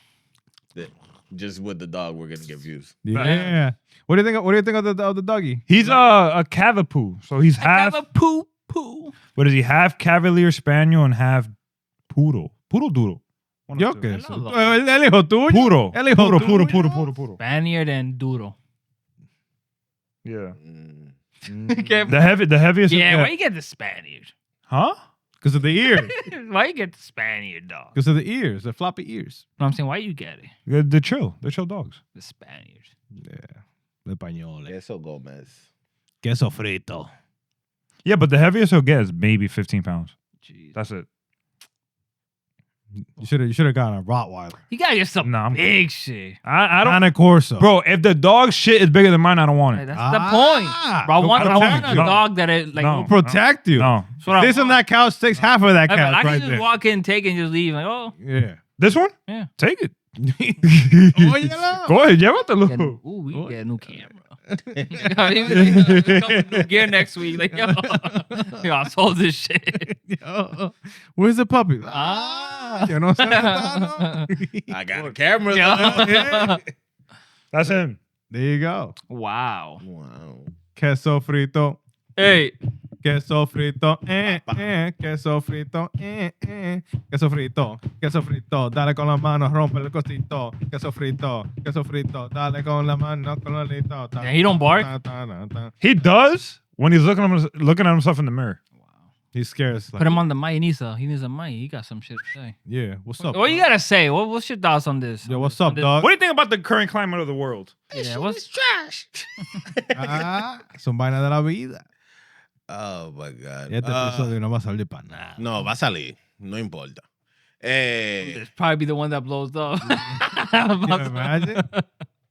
Just with the dog, we're gonna get views. Yeah. What do you think? What do you think of the doggy? He's a Cavapoo, so he's half. Have a poo poo. What is he? Half Cavalier Spaniel and half Poodle. Poodle Doodle. One Yo of the qué two. sé. Hello. El hijo tuyo. Poodle. El hijo Poodle. tuyo. Poodle. Spaniard and Doodle. Yeah. Okay. The heaviest. Yeah, why you get the Spaniard? Huh? Because of the ears. Why you get the Spaniard dog? Because of the ears, the floppy ears. No, I'm saying why you get it? They're chill. They're chill dogs. The Spaniard. Yeah. Español. Queso Gomez. Queso frito. Yeah, but the heaviest he'll get is maybe 15 pounds. Jeez. That's it. You should have gotten a Rottweiler. You gotta get some Nah, I'm big shit. I don't. Cane Corso. Bro, if the dog shit is bigger than mine, I don't want Hey, it. that's Ah. the point. Bro, I want Protect a you. dog that it like. No. Protect you. No. That's what I This want. and that couch takes half of that I couch can right just there. walk in, take it, and just leave. Like, oh, Yeah. This one? Yeah. Take it. Óyelo. Go ahead. Llévatelo. get, ooh, we can get a new camera. Come with new gear next week. Like, yo, I sold this shit. Yo, where's the puppy? Ah. You know what I'm saying? I got a camera. Yeah. That's him. There you go. Wow. Wow. Queso frito. Hey, Queso frito. Queso frito. Queso frito. Queso frito. Dale con las manos, rompe el cosito. Queso frito. Queso frito. Dale con la mano, con el lito. Yeah, he don't bark? He does when he's looking at himself in the mirror. He's scared. It's like, Put him on the mic. He needs a mic. He got some shit to say. yeah. What's up? What you gotta say? What's your thoughts on this? Yo, what's On up, this- dog? What do you think about the current climate of the world? Yeah, what's trash. Son vainas de la vida. Oh my god. Este episodio no va a salir para nada. No, va a salir. No importa. It's probably be the one that blows up. Can you imagine?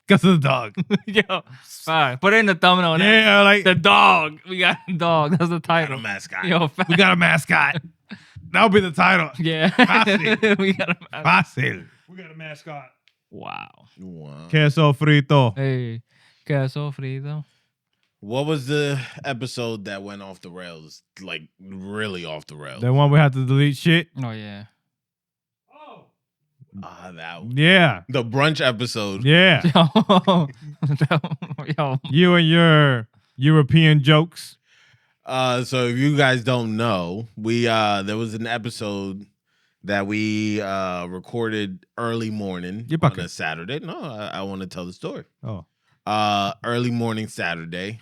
Because of the dog. Yo, all right, put it in the thumbnail. now. Yeah, like The dog. We got a dog. That's the got title. a mascot. Yo, we got a mascot. That'll be the title. yeah. Fácil. We got a mascot. Fácil. We got a mascot. Wow. Wow. Queso frito. Hey, queso frito. What was the episode that went off the rails? Like really off the rails? The one we had to delete shit. Oh yeah. That one. Yeah. The brunch episode. Yeah. Yo. You and your European jokes. So if you guys don't know, we there was an episode that we recorded early morning Yeah, on a Saturday. No, I want to tell the story. Oh. Early morning Saturday.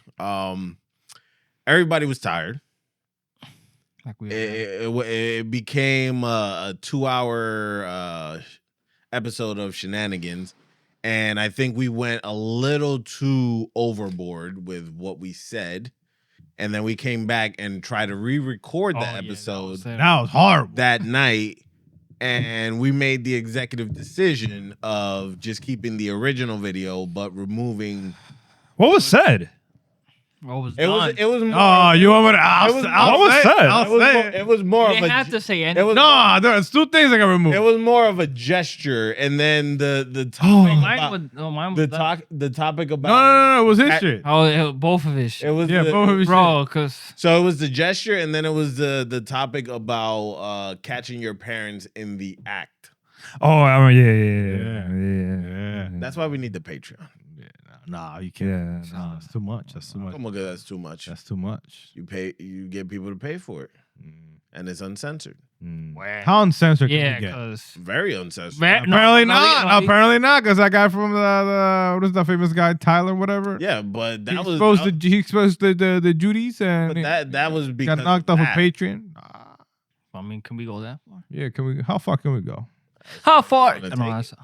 Everybody was tired. Like we It became a 2-hour episode of shenanigans, and I think we went a little too overboard with what we said, and then we came back and tried to re-record the episode That was horrible. that night, and we made the executive decision of just keeping the original video but removing. What was said? What was It done? was more. Oh, you want me to? It was- I'll what was say it. said? I'll say it. It was more You of didn't a. have to say It anything. was No, there's two things I can remove. It was more of a gesture, and then the topic Mine about, was the done. talk the topic about No, it was his At- shit. Oh, both of his shit. it was Yeah, the, both of his Bro, because so it was the gesture, and then it was the topic about catching your parents in the act. Oh, I mean, yeah. That's why we need the Patreon. Nah, you can't. Yeah, Nah, that's too much. That's too much. Oh my god, that's too much. That's too much. You get people to pay for it, and it's uncensored. How uncensored can yeah, we get? because Very uncensored. Apparently not. Apparently not, because that guy from the what is that famous guy Tyler, whatever. Yeah, but that he was exposed the Judies and but that was because got knocked off of that. Patreon. I mean, can we go that far? Yeah, can we? How far can we go? How far? Wanna No, take that's-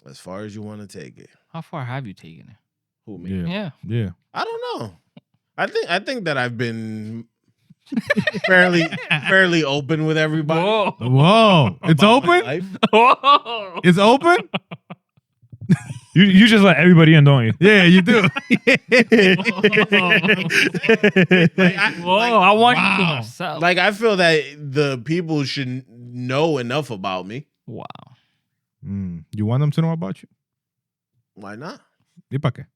As far as you want to take it. How far have you taken it? Who me? Yeah, Yeah. yeah. I don't know. I think that I've been fairly open with everybody. Whoa. Whoa, it's about my open. life. Whoa. It's open. You just let everybody in, don't you? Yeah, you do. Whoa. I want you to Wow. myself. Like I feel that the people should know enough about me. Wow. You want them to know about you? Why not? ¿Y pa' qué?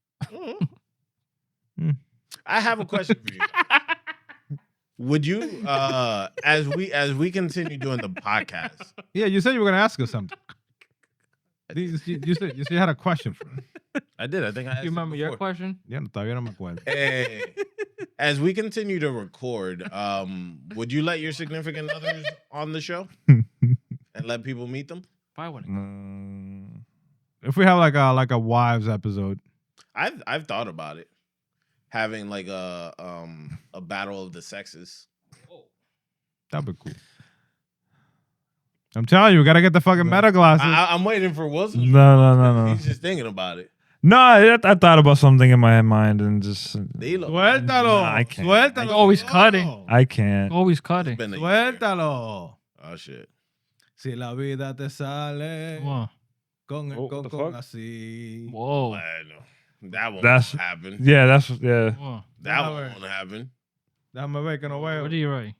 I have a question for you. Would you, as we continue doing the podcast, Yeah, you said you were gonna ask us something. You said you had a question for me. I did. I think I asked You remember it your before. question? Yeah, todavía no me acuerdo. As we continue to record, would you let your significant others on the show and let people meet them? Probably wouldn't. If we have like a wives episode, I've thought about it, having like a battle of the sexes. that'd be cool. I'm telling you, we gotta get the fucking meta glasses. I'm waiting for Wilson. No. He's just thinking about it. No, I thought about something in my mind and just Dilo. Suéltalo. I can't. Suéltalo. Always cutting. I can't. Always It's cutting. been a year. Suéltalo. Oh shit. Si la vida te sale Whoa. con el Oh, what the con fuck? así. Whoa. I know. That won't That's- happen. Yeah, yeah. Whoa. That Yeah, won't happen. Déjame ver que no veo. What do you write?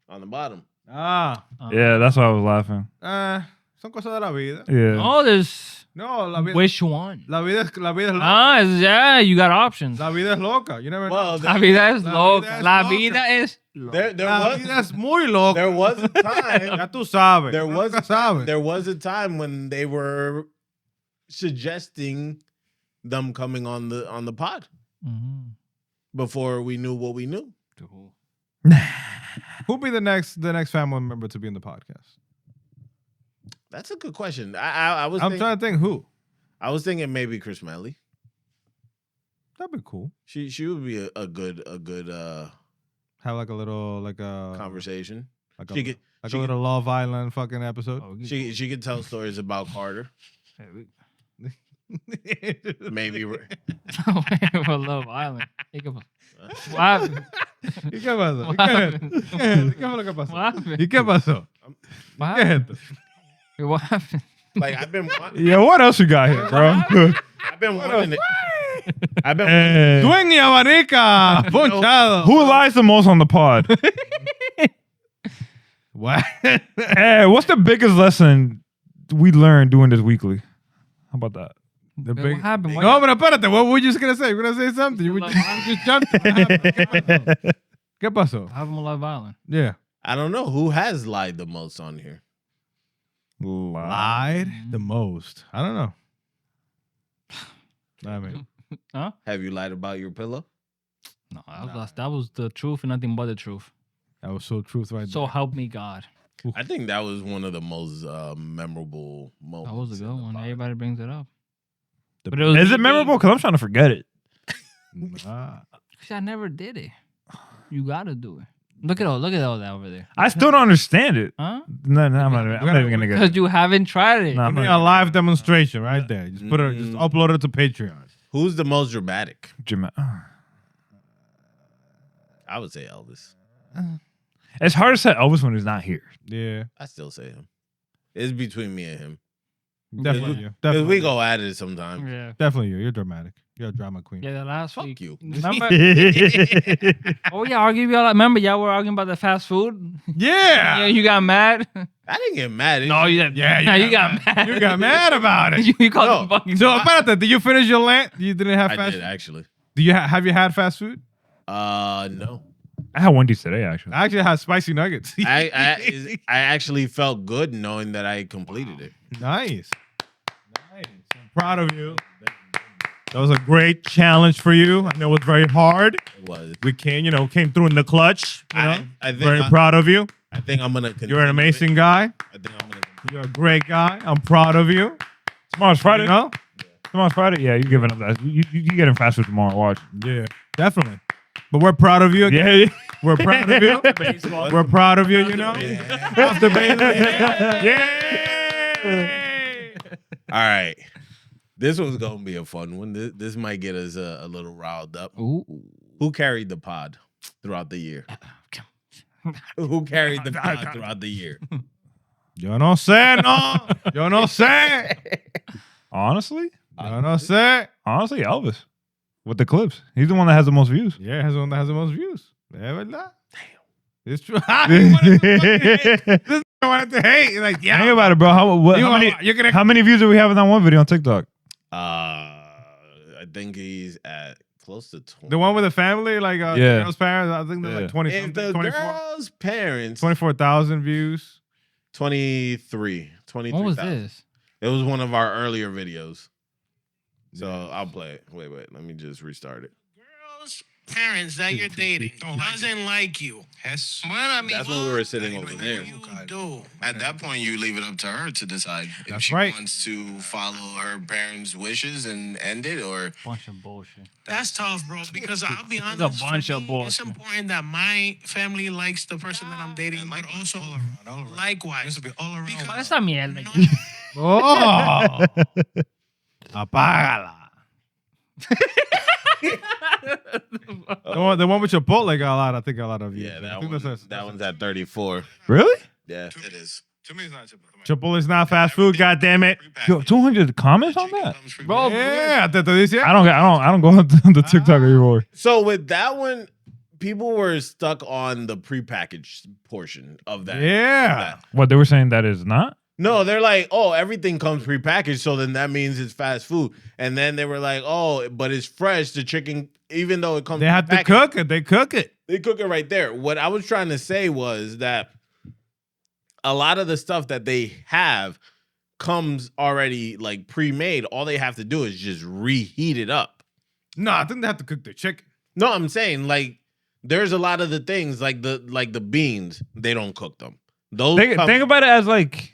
On the bottom. Yeah, that's why I was laughing. Son cosas de la vida. Yeah. Oh, there's No, la vida. which one? La vida es loca. Yeah, you got options. La vida es loca. You never know. Well, La vida es La loca. vida es La loca. vida es loca. there La was vida es muy loca. there was a time Ya tú sabes. there Tú was nunca sabes. there was a time when they were suggesting them coming on the pod Mhm. before we knew what we knew. Who'll be the next family member to be in the podcast? That's a good question. I was I'm thinking, trying to think who. I was thinking maybe Chris Melly. That'd be cool. She would be a good have like a little Conversation. like She could a she little Love Island fucking episode. Oh, she could tell stories about Carter. Maybe for Love Island. Think about what happened? ¿Y qué pasó? What ¿Qué happened? ¿Qué fue lo que pasó? What happened? ¿Y qué pasó? What ¿Qué happened? gente? What happened? like I've been Yeah, what else you got here, bro? I've been wanting it. I've been Hey. Dueña Abanica, ponchado. Who lies the most on the pod? What? Hey, what's the biggest lesson we learned doing this weekly? How about that? The What big- happened? What No, but espérate. What were you just gonna say? You were gonna say something. You just jumped. What happened? ¿Qué pasó? What happened with Love Island? Yeah. I don't know who has lied the most on here. Lied the most. I don't know. I mean, Huh? Have you lied about your pillow? No, that was the truth and nothing but the truth. that was so truth right So help me God. I think that was one of the most memorable moments. That was a good in the one. pod. Everybody brings it up. The- But it was Is me it memorable? Because I'm trying to forget it. there. Nah. Because I never did it. You gotta do it. Look at all that over there. I still don't understand it. Huh? No, I'm not even gonna get Because it. you haven't tried it. No, I'm Give me not a live demonstration right there. Just put it. Just upload it to Patreon. Who's the most dramatic? I I would say Elvis. It's hard to say Elvis when he's not here. Yeah, I still say him. It's between me and him. definitely you. Because Definitely, we go at it sometimes. Yeah. definitely you. You're dramatic. You're a drama queen. Yeah, the last Fuck week. you. Remember? Oh, yeah, arguing about remember y'all were arguing about the fast food? Yeah, Yeah. you got mad? I didn't get mad. No, you didn't. Yeah, you got mad. You got mad about it. you called No. him fucking So, espérate, did you finish your land? You didn't have I fast did food? actually. Do you have you had fast food? No. I had Wendy's today, actually. I actually had spicy nuggets. I actually felt good knowing that I completed it. Nice. I'm proud of you. That was a great challenge for you. I know it was very hard. It was. We came through in the clutch. You know? I think Very proud of you. I think I'm gonna. You're an amazing guy. I think I'm gonna. You're a great guy. I'm proud of you. Tomorrow's Friday. You know? Tomorrow's Friday. Yeah, you giving up that. You getting fast food tomorrow. Watch. Yeah, definitely. But we're proud of you. Yeah. We're proud of you. We're proud of you, you know? Off the baseball. Yeah. All right. This was gonna be a fun one. This might get us a little riled up. Ooh. Who carried the pod throughout the year? Who carried the pod throughout the year? Yo no sé, no. Yo no sé. Honestly, Yo no sé. Elvis with the clips. He's the one that has the most views. Yeah, has the one that has the most views. Yeah, verdad? Damn. It's true. This wanted to hate. Like, yeah. Think about it, bro. How many views do we have in that one video on TikTok? I think he's at close to 20. The one with the family, like Yeah. the girl's parents, I think they're Yeah. like 20 If the 24 girl's parents, 24,000 views. 23. What was 23,000. this? It was one of our earlier videos. So I'll play it. Wait. Let me just restart it. Girl's parents that you're dating doesn't like you. Yes. Well, I mean, That's when we were sitting over there. You do. At that point, you leave it up to her to decide if That's she right. wants to follow her parents' wishes and end it, or Bunch of bullshit. that's tough, bro. Because I'll be honest, It's a bunch for of me, bullshit. It's important that my family likes the person that I'm dating, but also likewise. Because Esa mierda. Oh. Apágala. The one with Chipotle got a lot. I think a lot of views. Yeah, I think that one's at 34. Really? Yeah. it is. To me, it's not Chipotle's not fast food. God damn it. Yo, 200 comments on that? Bro, Yeah, te dice. I don't go on the TikTok anymore. So with that one, people were stuck on the prepackaged portion of that. Yeah. What they were saying that is not? No, they're like, oh, everything comes prepackaged, so then that means it's fast food. And then they were like, oh, but it's fresh. The chicken, even though it comes They have to prepackaged, cook it. They cook it. they cook it right there. What I was trying to say was that a lot of the stuff that they have comes already like pre-made. All they have to do is just reheat it up. No, I think they have to cook the chicken. No, I'm saying like there's a lot of the things like the beans, they don't cook them. Those Think come- about it as like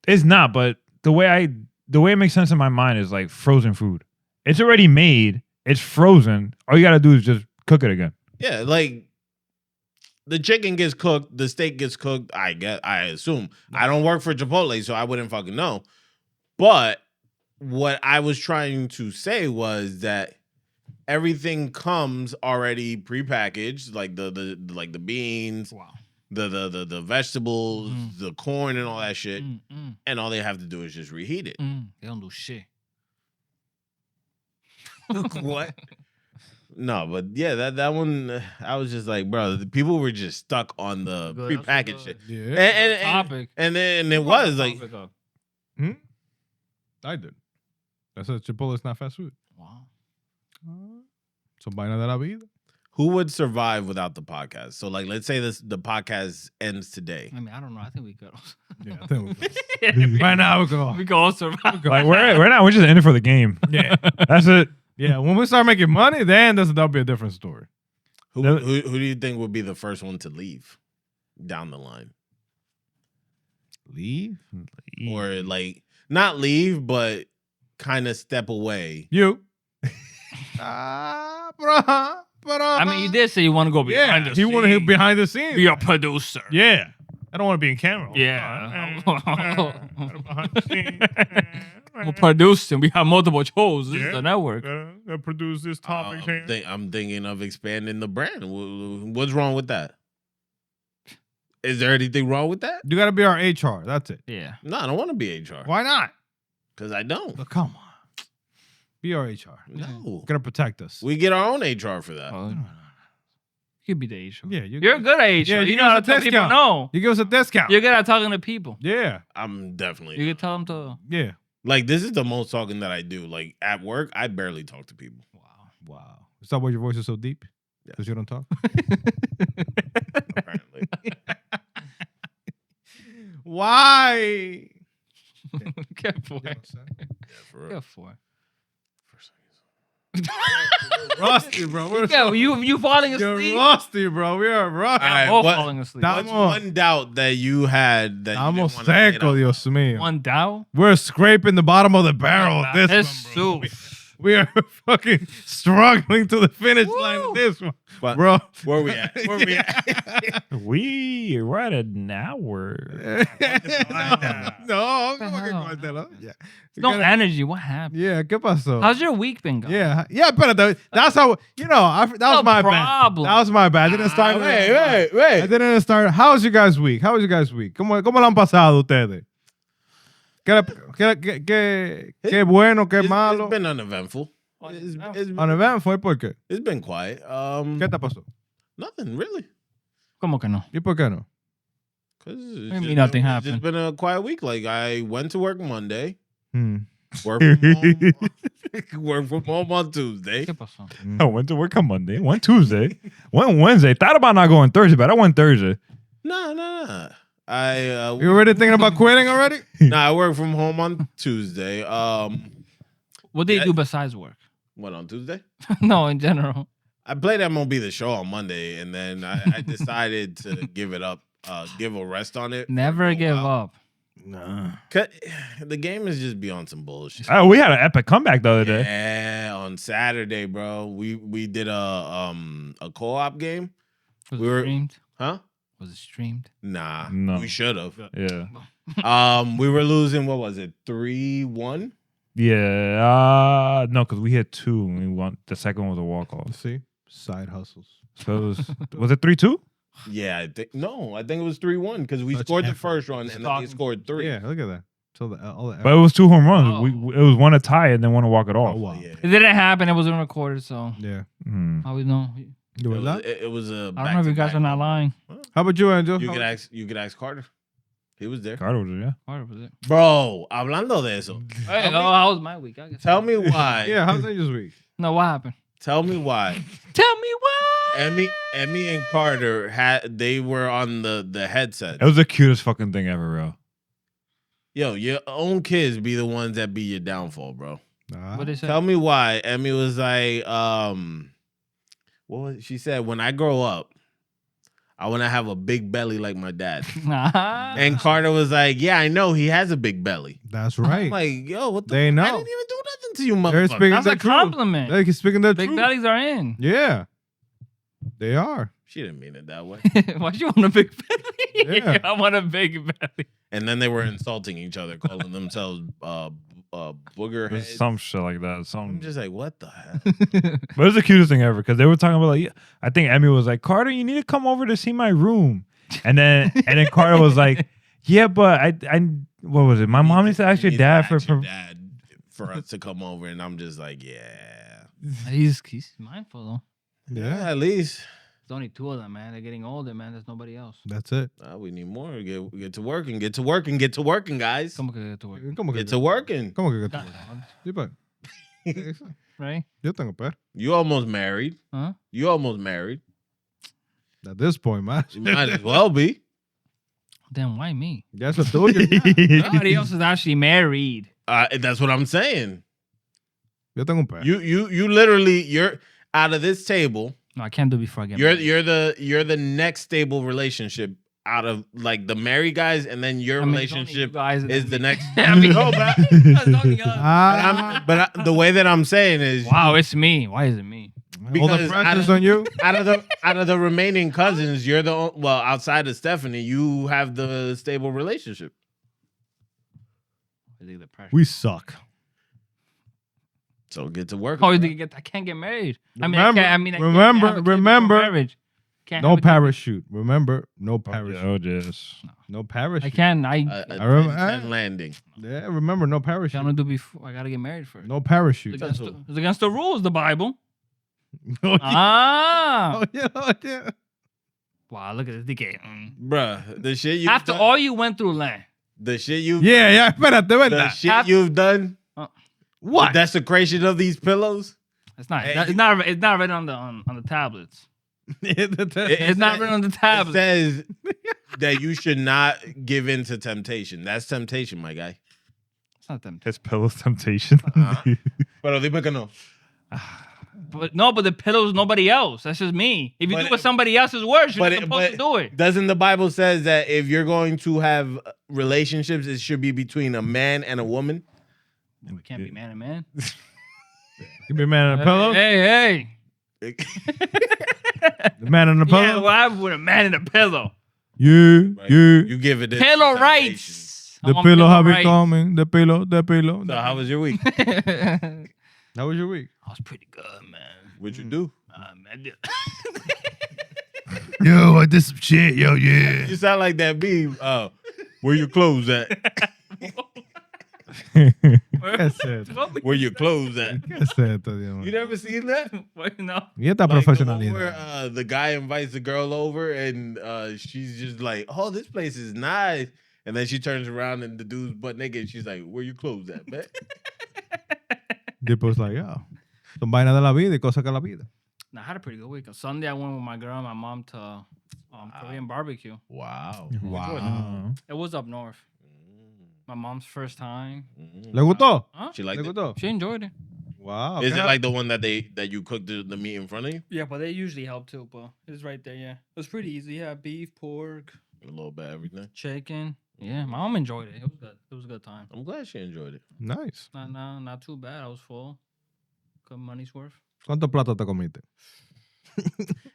it's not, but the way it makes sense in my mind is like frozen food. It's already made. It's frozen. All you gotta do is just cook it again. Yeah, like the chicken gets cooked, the steak gets cooked. I assume. I don't work for Chipotle, so I wouldn't fucking know. But what I was trying to say was that everything comes already prepackaged, like the beans, Wow. the vegetables, the corn, and all that shit. And all they have to do is just reheat it. They don't do shit. What? No, but yeah, that one, I was just like, bro, the people were just stuck on the Good, that's prepackaged good. shit. Yeah. And Topic. and then it was like, Topic up. I did. I said Chipotle's not fast food. Wow. So vaina de la vida. who would survive without the podcast? So like, let's say the podcast ends today. I mean, I don't know. I think we could. Yeah, I think right now we go. We could all survive. Like we're not. We're just in it for the game. Yeah, That's it. yeah. When we start making money, then that'll be a different story. Who do you think would be the first one to leave down the line? Leave Or like not leave, but kind of step away. you. I mean, you did say you want to go behind Yeah, the he scenes. wanted him behind the scenes. Be a producer. Yeah, I don't want to be in camera. Yeah. Behind the scenes. We're producing. We have multiple shows. This is a network. I produce this topic here. I'm thinking of expanding the brand. What's wrong with that? Is there anything wrong with that? You got to be our HR. That's it. Yeah. No, I don't want to be HR. Why not? Because I don't. Oh, come on. Be our HR. No. Gotta protect us. We get our own HR for that. You could be the agent. Yeah, You're good at agent. Yeah, you you know how to give us a tell people discount. no. You give us a discount. You're good at talking to people. Yeah, I'm definitely You not. can tell them to. yeah. Like, this is the most talking that I do. Like, at work, I barely talk to people. Wow. Is that why your voice is so deep? Yeah. Because you don't talk? Apparently. Why? Good for it. Yeah, for real. Good for it. Rusty, bro. We're Yeah, you falling You're asleep. rusty, bro. We are rusty. All right, Both what- falling asleep. That- What's Vamos. one doubt that you had that you didn't Estamos wanna say it seco, out Dios mío. One doubt. We're scraping the bottom of the barrel of this one, bro. We are fucking struggling to the finish line of this one, But bro. where we at? Where we at? We're at an hour. No, The hell? Yeah. No energy. What happened? Yeah, ¿qué pasó? How's your week been going? Yeah, but that's how, that was No my problem. bad. That was my bad. I didn't start. I wait. didn't start. How's your guys' week? How was your guys' week? ¿Cómo lo han pasado ustedes? Qué bueno, qué malo. It's been uneventful. Uneventful, ¿por qué? It's been quiet. ¿Qué te pasó? Nothing really. ¿Cómo que no? ¿Y por qué no? Cause mean nothing It's happened? just been a quiet week. Like, I went to work Monday, Hmm. work from home, work from home on Tuesday. ¿Qué pasó? I went to work on Monday. Went Tuesday. Went Wednesday. Thought about not going Thursday, but I went Thursday. No. I You already thinking about quitting already? I work from home on Tuesday. What did you do besides work? What, on Tuesday? No, in general. I played MLB The Show on Monday, and then I decided to give it up, give a rest on it. for a Never little give while. up. Nah. 'Cause the game is just beyond some bullshit. Oh, we had an epic comeback the other day. Yeah, on Saturday, bro, we did a co-op game. Was We it were- streamed? Huh? Was it streamed? Nah, No. we should have. Yeah. We were losing. What was it? 3-1. Yeah. No, because we hit two and we won. The second one was a walk-off. See? Side hustles. So was it 3-2? Yeah, I think it was 3-1 because we Such scored the effort. first run and then they scored 3. Yeah, look at that. So all the But it was 2 home runs. Oh. It was one to tie and then one to walk it off. Oh, wow. Yeah. It didn't happen. It wasn't recorded, so Yeah. Hmm. how we know? You were that? It was a. I don't know if you guys are not lying. How about you, Angel? You could ask Carter. He was there. Carter was there, yeah. What was it? Bro, hablando de eso. Hey, how was my week? I guess. Tell me why. Yeah, how's Angel's week? No, what happened? Tell me why. Tell me why. Emmy and Carter they were on the headset. It was the cutest fucking thing ever, bro. Yo, your own kids be the ones that be your downfall, bro. What they say? Tell me why. Emmy was like, what was she said? When I grow up, I want to have a big belly like my dad. And Carter was like, yeah, I know he has a big belly. That's I'm right. like, yo, what the They fuck? know. I didn't even do nothing to you, They're speaking motherfucker. That's a the truth. compliment. They're speaking the Big truth. bellies are in. Yeah. They are. She didn't mean it that way. Why you want a big belly? Yeah. I want a big belly. And then they were insulting each other, calling themselves booger It was heads. some shit like that. I'm Some, just like, what the hell? but it's the cutest thing ever because they were talking about like, I think Emmy was like, Carter, you need to come over to see my room, and then Carter was like, yeah, but I what was it? My mom needs to ask your dad for us to come over, and I'm just like, yeah, He's mindful though. yeah, at least There's only two of them, man. They're getting older, man. There's nobody else. That's it. we need more. Get to working, get to working, get to working, guys. Como que to work, ¿Cómo que Get to working. ¿Cómo que Got Sí, pues. right? Yo tengo perro. You almost married. Huh? You almost married. At this point, man. You might as well be. Then why me? Ya eso es tuyo. Nobody else is actually married. That's what I'm saying. Yo tengo un perro. You literally, you're out of this table. No, I can't do it before I get married. You're the next stable relationship out of like the married guys, and then your I mean, it's only relationship you guys and is then the me. next. I mean, No, but, it's only us. the way that I'm saying is Wow, it's me. Why is it me? All the because pressure's on you. out of the remaining cousins, you're the outside of Stephanie, you have the stable relationship. I think the pressure. We suck. So get to work. Oh, I can't get married. Remember- I can't have a kid before remember, marriage. Can't No have a kid. parachute. Remember, no parachute. oh, just No parachute. I can't. I A I remember- 10 landing. Yeah, remember, no can't parachute. do before. I gotta get married first. No parachute. It's against the rules, the Bible. Oh, yeah. Ah. Oh, yeah. Oh, yeah. Wow, look at this decay. Bruh, the shit you After all you went through, land. the shit you Yeah, espérate, the ¿verdad? shit you've done, What? the desecration of these pillows. It's not. Hey, It's not. It's not written on the tablets. It's not written on the It tablets. says that you should not give in to temptation. That's temptation, my guy. It's not them. his pillow's temptation. Pero dime que no. But no, but the pillow's nobody else. That's just me. If you But do it somebody else's words, you're but not it- supposed to do it. Doesn't the Bible says that if you're going to have relationships, it should be between a man and a woman? We can't be man and man. You be man on the pillow? Hey. The man on the pillow? Yeah, what happened with a man and a pillow? Yeah, Right? yeah. You give it Pillow temptation. rights. I The want pillow have it rights. coming. The pillow. So how was your week? I How was your week? was pretty good, man. What'd you do? Man, Yo, I did some shit. Yo, yeah. You sound like that meme. Where your clothes at? ¿Qué es esto? Where your clothes at? ¿Qué es esto, Dios mío? You never seen that? What, no? Y esta Like the one profesionalidad. where the guy invites the girl over and she's just like, "Oh, this place is nice," and then she turns around and the dude's butt naked. And she's like, "Where your clothes at, man?" Después, like, oh. Son vainas de la vida y cosas que la vida. No, I had a pretty good week. On Sunday, I went with my girl and my mom to Korean barbecue. Wow. Wow. It was up north. My mom's first time. ¿Le gustó? Huh? She liked ¿Le it. gustó? She enjoyed it. Wow. Is okay. it like the one that you cooked the meat in front of you? Yeah, but they usually help too, but it's right there, yeah. It was pretty easy. Yeah, beef, pork, A little bit of everything. chicken. Yeah, my mom enjoyed it. It was good. It was a good time. I'm glad she enjoyed it. Nice. Not too bad. I was full. Good money's worth. ¿Cuántos platos te comiste?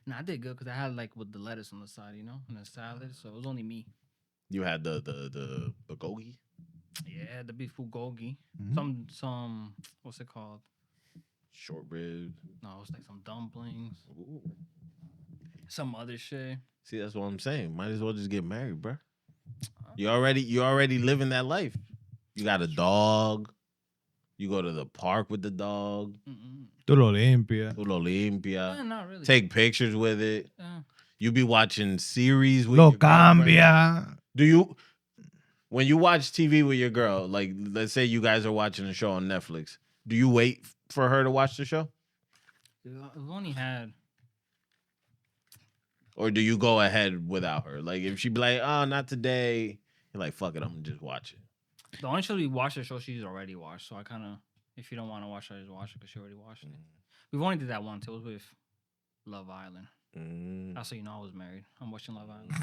Nah, I did good because I had like with the lettuce on the side, you know, and the salad. So it was only me. You had the bulgogi. Yeah, the beef bulgogi. Mhm. Some what's it called? Short ribs. No, it was like some dumplings, Ooh. some other shit. See, that's what I'm saying. Might as well just get married, bro. You already living that life. You got a dog. You go to the park with the dog. Mm-mm. Tú lo limpias. Tú lo limpia. Not really. Take pictures with it. Yeah. You be watching series with Lo your girlfriend. cambia. Do you, when you watch TV with your girl, like let's say you guys are watching a show on Netflix, do you wait for her to watch the show? We've only had. Or do you go ahead without her? Like if she be like, oh, not today, you're like, fuck it, I'm gonna just watch it. The only show we watched the show she's already watched, so I kind of, if you don't want to watch it, I just watch it because she already watched it. We've only did that once. It was with Love Island. That's how you know I was married. I'm watching Love Island.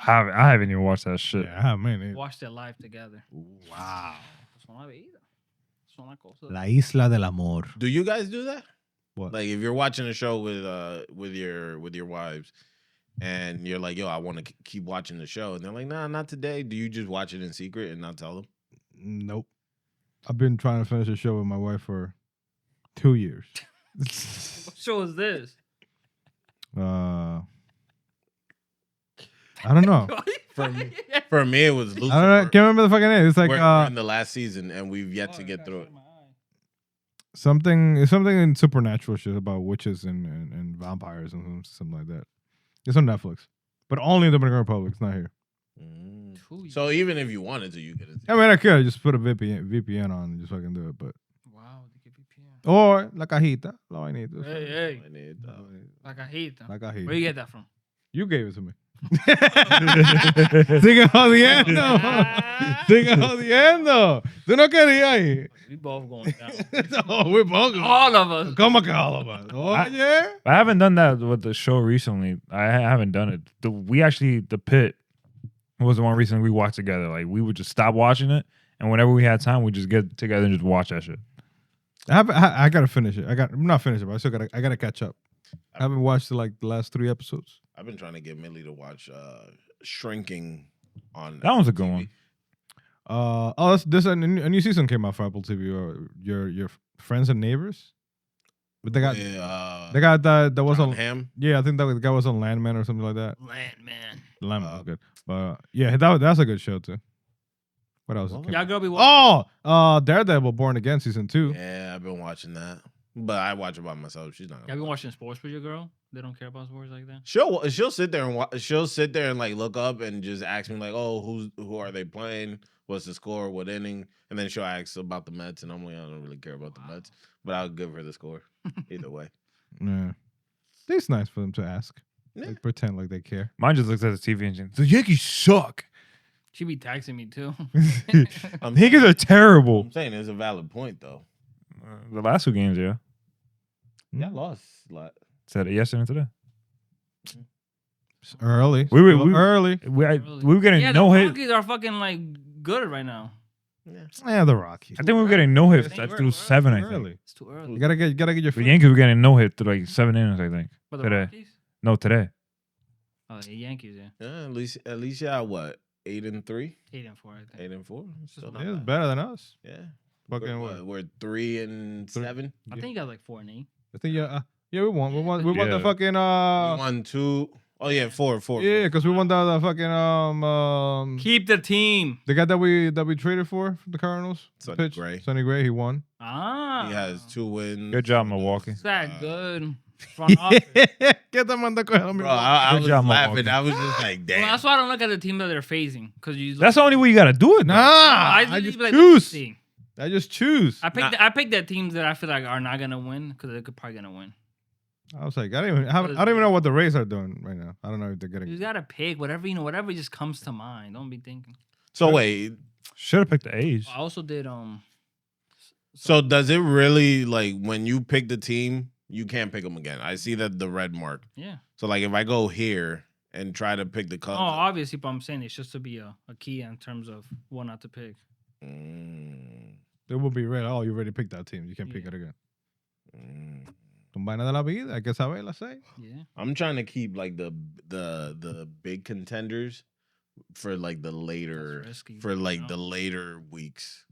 I haven't even watched that shit. Yeah, man. Watched it live together. Wow. Son la vida. Son la cosa. La isla del amor. Do you guys do that? What? Like if you're watching a show with your wives and you're like, yo, I want to keep watching the show, and they're like, nah, not today. Do you just watch it in secret and not tell them? Nope. I've been trying to finish a show with my wife for 2 years. What show is this? I don't know. For me, it was Lucifer. I don't know. Can't remember the fucking name. It's like we're in the last season, and we've yet to get through it. something in supernatural shit about witches and vampires and something like that. It's on Netflix, but only in the Dominican Republic. It's not here. So even if you wanted to, you could. I mean, I could just put a VPN on and just fucking do it, but Wow, they give VPN. or la cajita, la vainita. Hey, I need, la cajita. La cajita. Where you get that from? You gave it to me. Sigue jodiendo. Sigue jodiendo. Tú no querías ahí. We both going down. No, we're both. All of us. Como que all of us? Oye. I haven't done that with the show recently. I haven't done it. The Pit was the one recently we watched together. Like we would just stop watching it, and whenever we had time, we just get together and just watch that shit. I gotta finish it. I'm not finished it, but I gotta catch up. I haven't watched like the last 3 episodes. I've been trying to get Millie to watch Shrinking on. That one's a good TV. one. This a new season came out for Apple TV. Or your friends and neighbors. But they got that was John on Hamm. Yeah, I think that guy was on Landman or something like that. Landman. Landman was good. But yeah, that's a good show too. What else? Well, Y'all girl be watching. Daredevil Born Again season 2. Yeah, I've been watching that, but I watch it by myself. She's not. Y'all been watching sports with your girl? They don't care about sports like that? She'll sit there and she'll sit there and like look up and just ask me like, oh, who are they playing? What's the score? What inning? And then she'll ask about the Mets, and I'm like, I don't really care about the Mets, but I'll give her the score either way. Yeah, it's nice for them to ask. Yeah. Like pretend like they care. Mine just looks at the TV engine. The Yankees suck. She be texting me too. I'm Yankees saying- are terrible. I'm saying it's a valid point though. The last 2 games, yeah. Yeah, I lost a lot. Said it yesterday and today. It's early. We were- Still we- early. We were getting yeah, no the hit. Rockies are fucking like good right now. Yeah, the Rockies. I think we were getting no hit Too through early. 7. I think Early. It's too early. You gotta get your. the Yankees were getting no hit through like 7 innings. I think For the today. Rockies? No, today. Oh, the Yankees, yeah. Yeah, at least y'all what 8-3, 8-4, I think. 8-4. Still not It's bad. better than us. Yeah, Fucking what? we're 3-7. I think you got like 4-8. I think we won. We won the Yeah. fucking We won 2. Oh yeah, 4. Yeah, because we won the fucking Keep the team. the guy that we traded for from the Cardinals. Sonny Pitch. Gray. Sonny Gray, he won. Ah. He has 2 wins. Good job, Milwaukee. Is that good? Front office. Get them on the ground. Bro, I Good was job, laughing. Milwaukee. I was just like, damn. Well, that's why I don't look at the team that they're facing. Because you That's the only way you got to do it. Nah, though. I just like, choose. see. I just choose. I picked the teams that I feel like are not gonna win because they're probably gonna win. I was like, I don't even know what the Rays are doing right now. I don't know if they're You getting. just gotta pick whatever just comes to mind. Don't be thinking. So wait, Should have picked the A's. I also did so does it really like when you pick the team, you can't pick them again? I see that the red mark. yeah. So like if I go here and try to pick the Oh, Cubs, obviously, but I'm saying it's just to be a key in terms of what not to pick. It will be red. Oh, you already picked that team. You can't pick Yeah. it again. Son vainas de la vida. Hay que saberlas, eh? Yeah. I'm trying to keep like the big contenders for like the later That's risky, for like you the know? later weeks.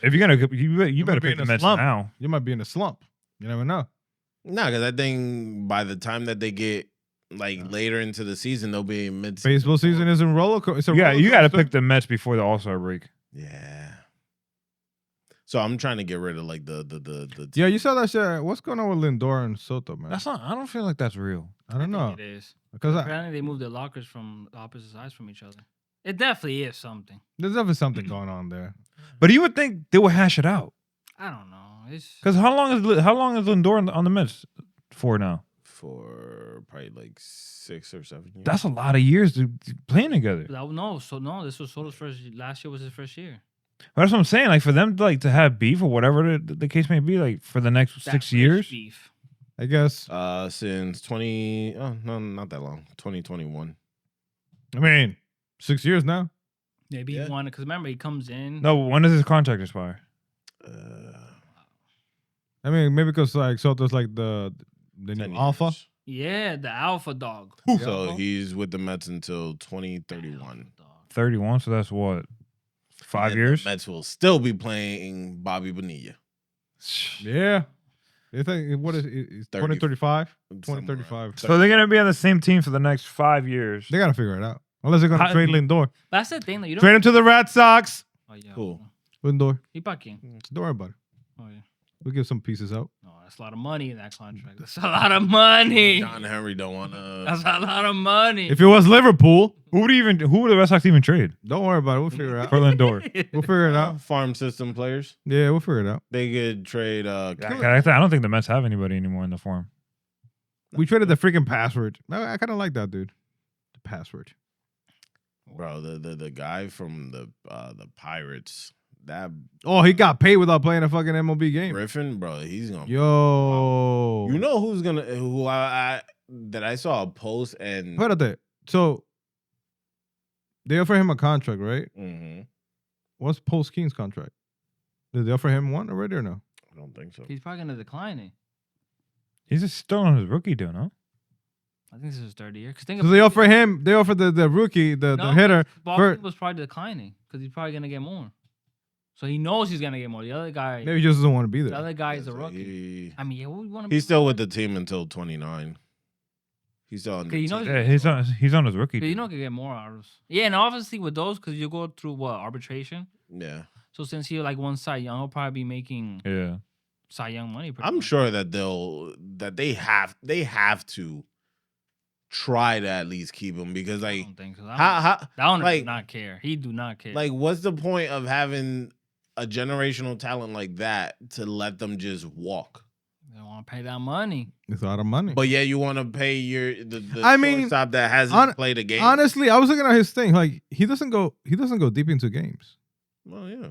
If you're gonna, you better be pick in the a Mets slump. now. You might be in a slump. You never know. No, because I think by the time that they get like later into the season, they'll be in mid. Baseball season is in roller coaster. Yeah, you got to pick the Mets before the All Star break. Yeah. So I'm trying to get rid of like the Yeah, you saw that shit. What's going on with Lindor and Soto, man? That's not. I don't feel like that's real. I don't know. It is. Because Apparently, they moved their lockers from the opposite sides from each other. It definitely is something. there's definitely something going on there. But you would think they would hash it out. I don't know. It's Because how long is Lindor on the Mets for now? for probably like 6 or 7 years. That's a lot of years to playing together. this was Soto's first. Last year was his first year. That's what I'm saying. Like for them to have beef or whatever the case may be, like for the next That 6 rich years. beef. I guess. Since 20. Oh no, not that long. 2021. I mean, 6 years now. Maybe Yeah. he wanted because remember he comes in. No, when does his contract expire? I mean, maybe because like Soto's like the new 10 alpha. years. Yeah, the alpha dog. So he's with the Mets until 2031. Alpha dog. 31, so that's what? 5 And years? The Mets will still be playing Bobby Bonilla. Yeah. They think what is it? 2035? 2035. So they're gonna be on the same team for the next 5 years. They gotta figure it out. Unless they're gonna trade Lindor. That's the thing that you don't. Trade him to the Red Sox. Oh, yeah. Cool. Lindor. ¿Y pa' quién? Don't worry about it. Oh, yeah. We'll give some pieces out. No, that's a lot of money in that contract. That's a lot of money. John Henry don't want That's to. a lot of money. If it was Liverpool, Who would the Red Sox even trade don't worry about it. We'll figure it out. for Lindor? We'll figure it out. Farm system players. Yeah, we'll figure it out. They could trade. I don't think the Mets have anybody anymore in the farm. We traded the freaking password. I kind of like that, dude. The password. Bro, the guy from the Pirates, that Oh, he got paid without playing a fucking MLB game. Griffin, bro, he's gonna. Yo. You know who I that I saw a post and. Espérate. So, they offer him a contract, right? Mm-hmm. What's Paul Skeen's contract? Did they offer him one already or no? I don't think so. He's probably gonna decline it. He's just still on his rookie deal, no? I think this is his third year. 'Cause think So they offer the rookie, the hitter. Boston was probably declining because he's probably gonna get more. So he knows he's gonna get more. The other guy, Maybe he just doesn't want to be the there. other guy is Yeah, a so rookie. I mean, yeah, we want to. He's still with the team until 29. He's still on. Okay, you know- Yeah, he's on his rookie But you deal. know, can get more out of. Yeah, and obviously with those, because you go through arbitration. Yeah, So since he like one Cy Young, he'll probably be making Yeah. Cy Young money. pretty I'm much. sure that they have to try to at least keep him because I like don't think so. how The owner like- do not care. He do not care. like what's the point of having a generational talent like that to let them just walk? they don't want to pay that money. It's a lot of money. But yeah, you want to pay the I mean, shortstop that hasn't played a game. Honestly, I was looking at his thing. Like he doesn't go deep into games. Well, yeah.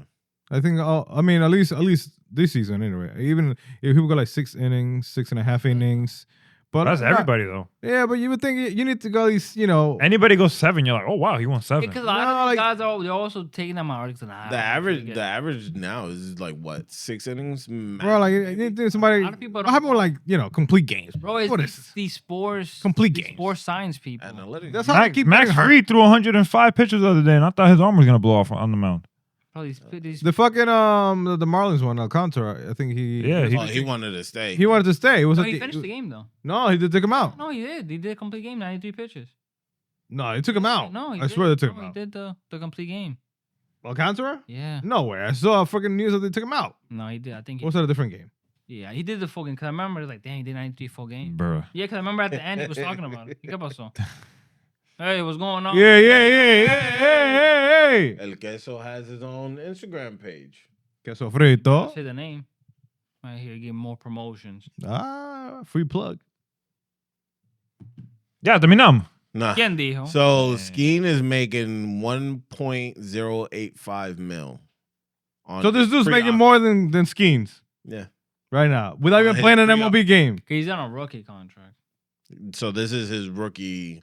I think. I mean, at least this season anyway. Even if people go like 6 innings, 6.5 innings. But That's everybody though. Yeah, but you would think you need to go at least, Anybody goes 7, you're like, oh wow, he won 7. Because a lot of these guys they're also taking them out. The average now is like what 6 innings. bro. Like you need to somebody. A lot of people What happened with like complete games, Bro, it's What is this? these sports Complete these games. sports science people. Analytics. That's how I keep Max getting hurt. Fried threw 105 pitches the other day, and I thought his arm was gonna blow off on the mound. Bro, these The fucking the Marlins one, Alcantara. I think he. Yeah, He wanted to stay. He wanted to stay. It was no, like he finished the game though. No, he did take him out. No, he did. He did a complete game, 93 pitches. No, he took him out. No, he I did. swear they took No, him out. He did the complete game. Alcantara? Yeah. No way. I saw a freaking news that they took him out. No, he did. I think. He, Was that a different game? yeah, he did the full game. Cause I remember it was like, damn, he did 93 full game. Bruh. Yeah, cause I remember at the end he was talking about it. ¿Qué pasó? Hey, what's going on? Yeah. Hey. El Queso has his own Instagram page. Queso Frito. Say the name. Right here, give more promotions. Free plug. Yeah, terminamos. Nah. ¿Quién dijo? So Skeen is making 1.085 mil. So this dude's making more than Skeens Yeah. right now without even his playing an pre-op. MLB game. He's on a rookie contract. So this is his rookie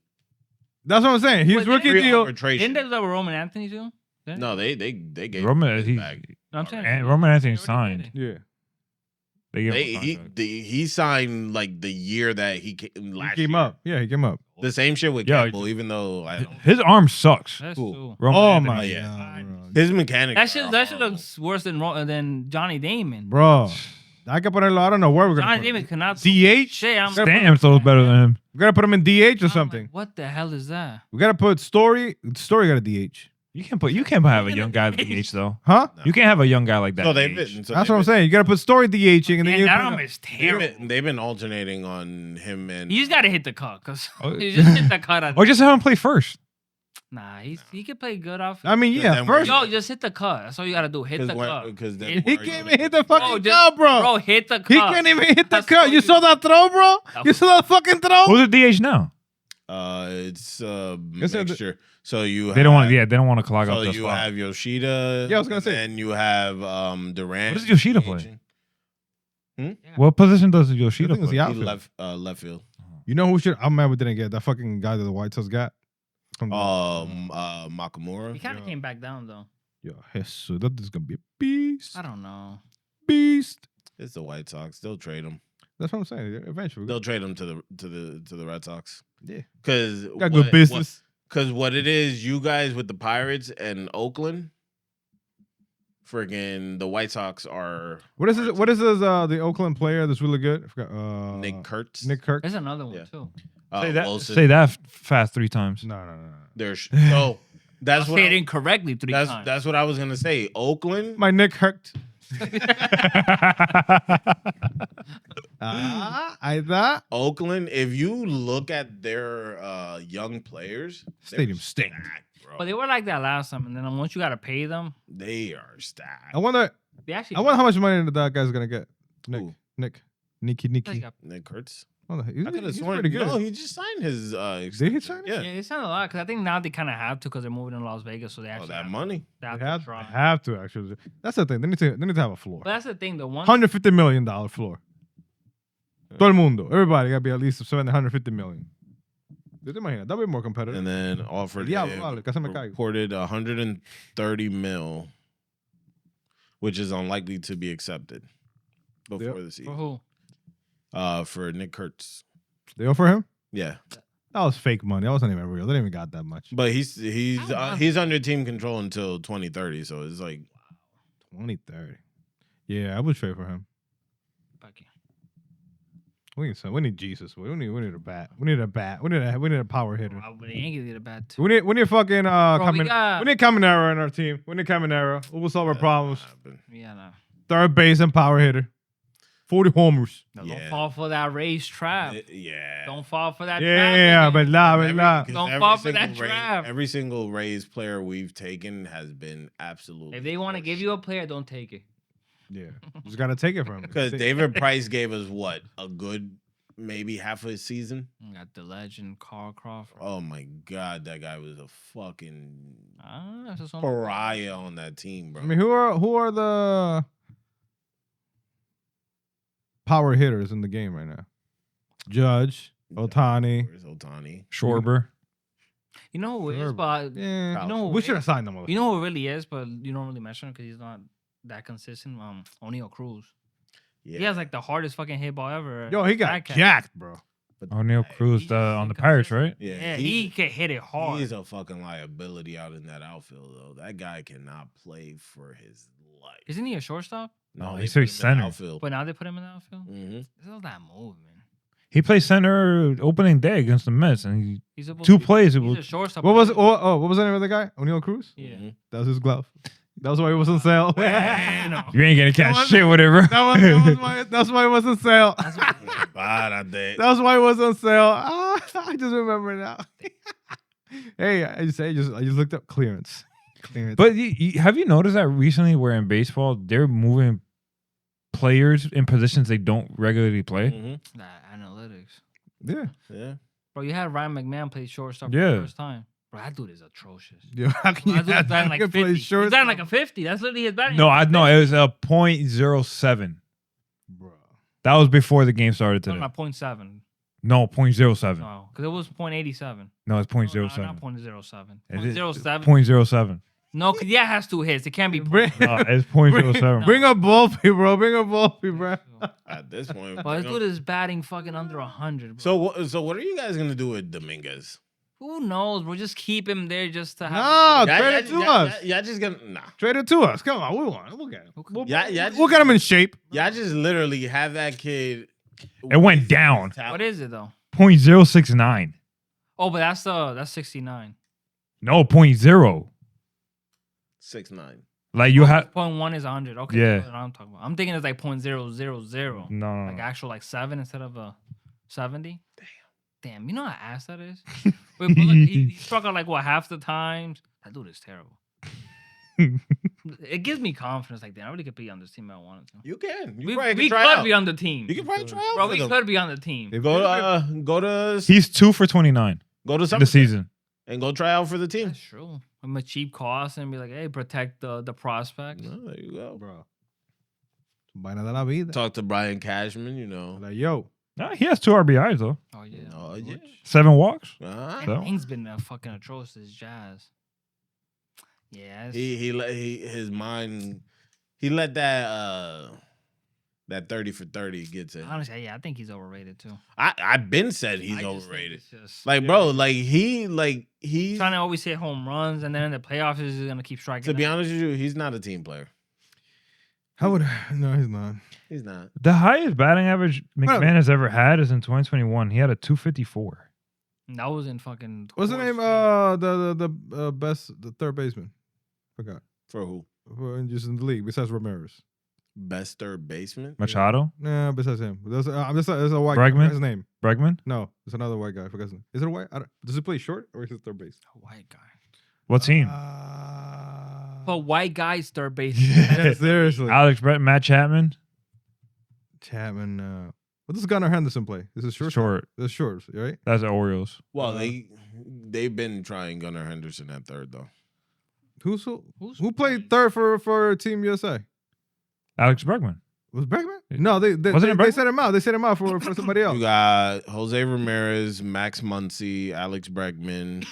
That's what I'm saying. His Wait, rookie didn't- deal. Didn't arbitration. they do that with Roman Anthony too? No, they gave Roman, him he, back. No, I'm saying. and Roman Anthony They already signed. did it. Yeah. They gave him a contract. He signed like the year that he came last He came year. up. Yeah, he came up. The same shit with Yeah, Campbell, even though I don't. His arm sucks. That's Cool. cool. Roman Oh Anthony. my yeah. god, bro. His mechanics. That shit are looks worse than Johnny Damon. Bro, I can put him. I don't know where we're gonna Johnny put him. Damon cannot DH. Shit, I'm Stan throws better than him. We gotta put him in DH or I'm something. like, what the hell is that? We gotta put Story. Story got a DH. You can't have a young guy at DH though. Huh? You can't have a young guy like that. So at they've DH. been. So That's what I'm saying. You gotta put Story DHing, and then Man, you. that put- arm is terrible. They've been alternating on him and. You just gotta hit the cut, cause Oh. you just hit the cut. At Or just have him play first. Nah, he can play good off. I mean, yeah. Then First, Yo, just hit the cut. That's all you gotta do. Hit the cut. Because Hit- he can't even hit the fucking just- cut, bro. Bro, hit the cut. He can't even hit the That's cut. all You you- saw that throw, bro? You saw that fucking throw? Who's the DH now? It's a It's a- mixture. So you They don't want. have- Yeah, they don't want to clog So up the you spot. have Yoshida. Yeah, I was gonna say. And you have Durant. What does Yoshida play? aging. What position does I Yoshida think it's play? the He outfield. left field. You know who should? I'm mad we didn't get that fucking guy that the White Sox got. From the- Makamura. He kind of came back down though. Yo, Jesus, that is gonna be a beast. I don't know. Beast. It's the White Sox. They'll trade him. That's what I'm saying. Eventually, They'll trade him to the Red Sox. yeah, Because got good business. Because what it is, you guys with the Pirates and Oakland, friggin' the White Sox are. What is this? What is this? The Oakland player that's really good. I forgot. Nick Kurtz. Nick Kirk. There's another one Yeah. too. Wilson. Say that fast 3 times. No. There's so that's I'll what say it incorrectly 3 times. that's what I was gonna say. Oakland. My Nick Kirk. I thought Oakland. If you look at their young players, Stadium they're stink. stacked, bro. But they were like that last time, and then once you gotta pay them, They are stacked. I wonder they actually. how much money that guy's gonna get. Who? Nicky. Nick Kurtz. Oh, he's, I could have he's sworn. pretty good. No, he just signed his. Did he sign it? Yeah. Yeah, they sound a lot because I think now they kind of have to because they're moving to Las Vegas, so they Oh, actually that have, money. They They have to try. have to actually. That's the thing. They need to have a floor. But that's the thing. The one $150 million floor. Todo el mundo. Everybody gotta be at least spending $150 million. ¿Tú te imaginas? That'll be more competitive. And then offered Diablo, vale, casi me caigo. reported 130 mil, which is unlikely to be accepted before Yep. the for season. who? For Nick Kurtz. They offer him? Yeah, That was fake money. That wasn't even real. They didn't even got that much. but he's want- under team control until 2030. So it's like 2030. Yeah, I would trade for him. Fuck you. We need Jesus. We need a bat. We need a bat. We need a power hitter. Bro, but the Yankees did a bad too. We need fucking we got- we need Caminero in our team. We need Caminero. Who will solve our problems? Yeah, no. Third base and power hitter. 40 homers. No, Yeah. don't fall for that race trap. Yeah. Don't fall for that trap. Yeah, again. but nah. Don't fall for that trap. Every single Rays player we've taken has been absolutely. If they want to give you a player, don't take it. Yeah, just gotta take it from him. because David Price gave us what, a good maybe half a season. You got the legend Carl Crawford. Oh my God, that guy was a fucking That's just one. pariah on that team, bro. I mean, who are the power hitters in the game right now? Judge, Ohtani. Where's Ohtani? Schwarber. You know who it Sure. is, but Yeah, you know we should have signed them. you know who it really is, but you don't really mention him because he's not that consistent. O'Neal Cruz. Yeah. He has like the hardest fucking hit ball ever. Yo, he got Back hat. jacked, bro. O'Neal Cruz he's on the inconsistent. Pirates, right? Yeah, he's- he can hit it hard. He's a fucking liability out in that outfield, though. That guy cannot play for his life. Isn't he a shortstop? No, they he's put him in the center. outfield. But now they put him in the outfield. Mm-hmm. This is that move, man. He played center opening day against the Mets, and He's supposed two to be- plays. It He's a was shortstop. What was it? What was the name of the guy? O'Neal Cruz. Yeah. That was his glove. That was why he was on sale. Bueno. you ain't gonna catch was- shit with it, bro. That's why it was on sale. That's what- That's why it was on sale. I just remember now. Hey, I just looked up clearance. But have you noticed that recently, where in baseball they're moving players in positions they don't regularly play? Mm-hmm. That analytics. yeah, Yeah. Bro, you had Ryan McMahon play shortstop Yeah. for the first time. Bro, that dude is atrocious. yeah. How can you That dude's have batting that like play 50. He's short? batting like a 50. That's literally his batting. No, it was a .07. Bro. That was before the game started No, today. not 0.7. No, .07. No, because it was 0.87. No, it's No, .07. not 0.07. It is 0.07. .07. No, because yeah, it has 2 hits. It can't be. Bring, No, it's .07. bring a Volpe, bro. Bring a Volpe, bro. At this point. But this you know. dude is batting fucking under 100. Bro. So what are you guys gonna do with Dominguez? Who knows, bro? Just keep him there just to have. No, trade it to us. Y'all just gonna Trade it to us. Come on, we want. We'll get him. We'll Yeah, get him in shape. y'all just literally have that kid. It went down. What is it though? .069. Oh, but that's 69. No, .0. 6'9". Like you have. 0.1 is 100. Okay, Yeah. that's what I'm talking about. I'm thinking it's like 0.000. No. Like actual like 7 instead of a 70. Damn, you know how ass that is? Wait, but look, he struck out like what, half the times? That dude is terrible. It gives me confidence. Like, damn, I really could be on this team if I wanted to. You can. You We probably could can try out. be on the team. You can probably try out Bro, for we them. could be on the team. Go to He's 2 for 29 go to the Somerset season. and go try out for the team. That's true. I'm a cheap cost and be like, hey, protect the prospects. Oh, there you go. Bro. Vaina de la vida. Talk to Brian Cashman. You know. Like, yo. Nah, he has 2 RBIs though. Oh, yeah. Oh yeah. 7 walks. Uh-huh. So- Thing's been fucking atrocious, Jazz. Yeah. He let his mind. He let that That 30 for 30 gets it. Honestly, yeah, I think he's overrated too. I've been said I he's just think overrated. it's just- Like, bro, he's trying to always hit home runs, and then in the playoffs, he's gonna keep striking. to be out. honest with you, he's not a team player. How would no? He's not. He's not. The highest batting average McMahon Bro. has ever had is in 2021. He had a 254. That was in fucking. What's the Coors name? Field. The third baseman. Forgot. For who? Just in the league besides Ramirez. Best third baseman? Machado? Nah, besides him. There's a white guy. I Bregman? forgot his name. Bregman? No, it's another white guy. I forgot his name. Is it a white? Does he play short or is it third base? A white guy. What team? But white guys third base. Yeah, seriously. Alex Brett, Matt Chapman? Chapman. What does Gunnar Henderson play? This is short. Short. This is short, right? That's the Orioles. Well, they've been trying Gunnar Henderson at third though. Who played third for Team USA? Alex Bregman. Was Bregman? No, they Wasn't it Bregman? set him out. They set him out for somebody else. You got Jose Ramirez, Max Muncy, Alex Bregman,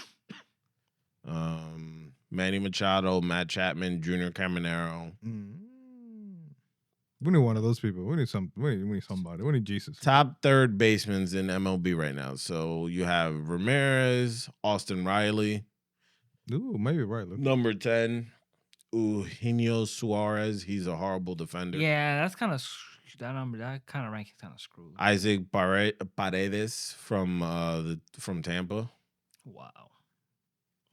Manny Machado, Matt Chapman, Junior Caminero. We need one of those people. We need somebody. We need Jesus. Top third basemen in MLB right now. So you have Ramirez, Austin Riley, Ooh, maybe right. Look. number 10, Eugenio Suarez. He's a horrible defender. Yeah, that's kind of that number. That kind of ranking kind of screwed. Isaac Paredes from Tampa. Wow.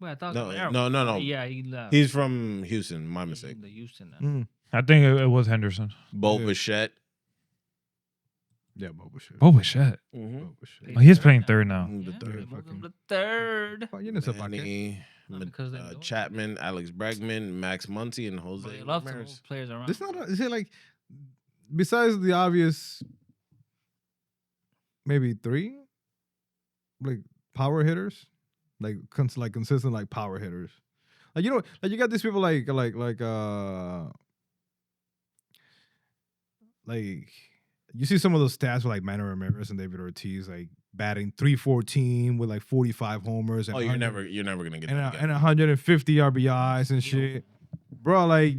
Wait, I thought. No. Yeah, he left. He's from Houston. My He's mistake. in the Houston. Then. I think it was Henderson. Bo Yeah. Bichette. Yeah, Boba shit. Oh, shit. Mm-hmm. Boba shit. Oh, he's playing third now. The Yeah, third. they moved him fucking- to third. Oh, you didn't say pocket. Manny, Not because they do it. Chapman, Alex Bregman, Max Muncy, and But Jose they love to Ramirez. move players around. It's not. Is it like besides the obvious, maybe 3, like power hitters, like consistent like power hitters. Like you know, like you got these people like you see some of those stats with like Manny Ramirez and David Ortiz like batting .314 with like 45 homers. And Oh, you're 100 never gonna get and, that. and 150 RBIs and shit. Bro, like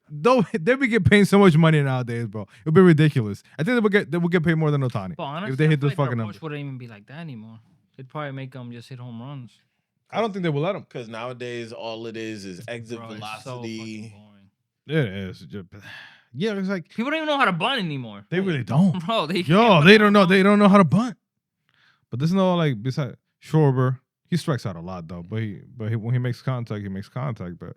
though they would get paying so much money nowadays, bro. It'd be ridiculous. I think they would get paid more than Ohtani But honestly, if they hit those I feel like fucking their numbers. approach wouldn't even be like that anymore. They'd probably make them just hit home runs. I don't think they will let them. Because nowadays all it is exit Bro, it's so velocity. fucking boring. It is. Yeah, it's like People don't even know how to bunt anymore. they really don't. Bro, they Yo, they don't know. They don't know how to bunt. But there's no like besides Schwarber. He strikes out a lot though. But when he makes contact, he makes contact. But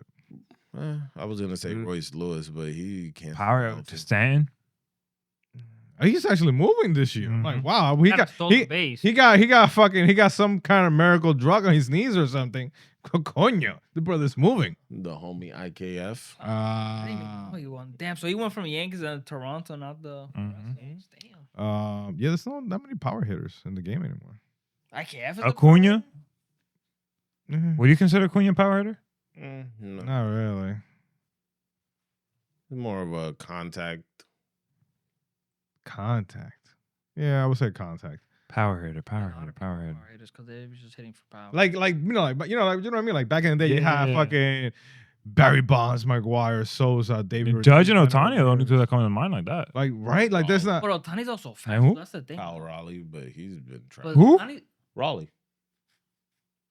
I was gonna say Royce Lewis, but he can't. Power out to Stanton. he's actually moving this year. Mhm. Like wow, he got some kind of miracle drug on his knees or something. Coño, the brother's moving. The homie IKF. I didn't even know he won. Damn, so he went from Yankees to Toronto, not the. Mhm. Damn. Yeah, there's not that many power hitters in the game anymore. I can't. Acuna? Mhm. Would you consider Acuna a power hitter? No. Not really. More of a contact. Contact. Yeah, I would say contact. Power hitter, power hitter, power hitter. Just because they was just hitting for power. Like you know what I mean. Like back in the day, you had Yeah. fucking Barry Bonds, McGuire, Sosa, David. Judge and Ortiz, Otani are the only two that come to mind like that. Like right, like that's not. But Otani's also fast. And who? That's the thing. Kyle Raleigh, but he's been But trying. Who? Ohtani- Raleigh,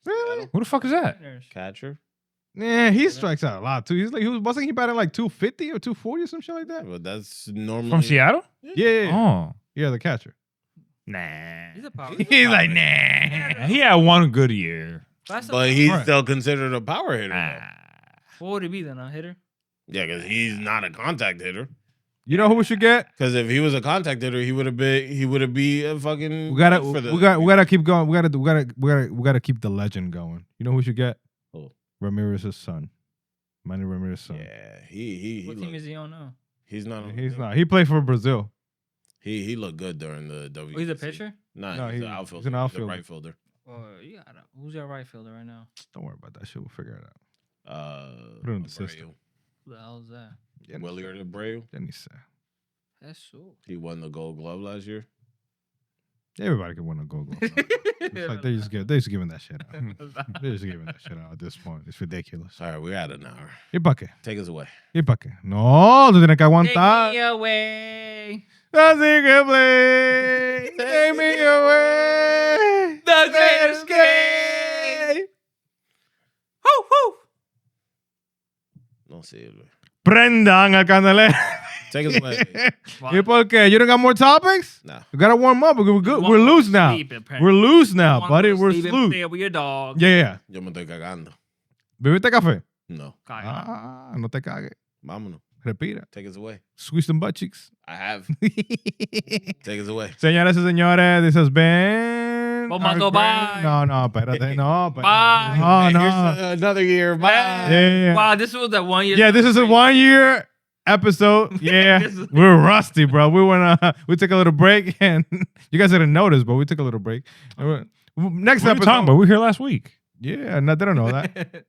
Really? Who the fuck is that? catcher. Yeah, he strikes out a lot too. Wasn't he batting like 250 or 240 or some shit like that? But that's normally From Seattle? Yeah. Oh. Yeah, the catcher. Nah. He's a power. He's like, nah. He had one good year. But he's Right. still considered a power hitter. though. What would he be then? A hitter? Yeah, because he's not a contact hitter. You know who we should get? Because if he was a contact hitter, he would have be a fucking. We gotta for we gotta keep going. We gotta keep the legend going. You know who we should get? Who? Ramirez's son. Manny Ramirez's son. Yeah, he What team is he on now? He's not. He's not. He played for Brazil. He looked good during the WBC. Oh, he's a pitcher? Nah, No, he's he's an outfielder. he's an outfielder. right fielder. Who's your right fielder right now? Don't worry about that shit. We'll figure it out. Put it in the Abreu. system. Who the hell is that? Willie Abreu. Then he said, That's so. He won the Gold Glove last year. everybody can win a gold glove. It's like they just giving that shit out. They're just giving that shit out at this point. It's ridiculous. All right, we're at an hour. ¿Y pa' qué? Take us away. ¿Y pa' qué? No, tú tienes que aguantar. Take me away. Hey. The secret place. Take me away. The great escape. Woo, woo. No sirve. Prendan el candelero. Take us away. ¿Y por qué? You don't got more topics? Nah. We gotta warm up. We're good. You We're want loose to now. sleep, apparently. We're loose now, Want buddy. to We're sleep and loose. play with your dog. Yeah. Yo me estoy cagando. ¿Bebiste café? No. Ah, no te cagues. Vámonos. Respira. Take us away. Squeeze some butt cheeks. I have. Take us away. Señoras y señores, this has been... Bomba'to, our bye. grand- No, espérate. No, espérate. Bye. No, no. Here's another year. Bye. Yeah. Wow, this was the 1 year. Yeah, this is a 1 year episode. Yeah, This is- we're rusty, bro. We took a little break, and you guys didn't notice, but we took a little break. Next What are you episode, talking about? We were here last week. yeah, and I didn't know that.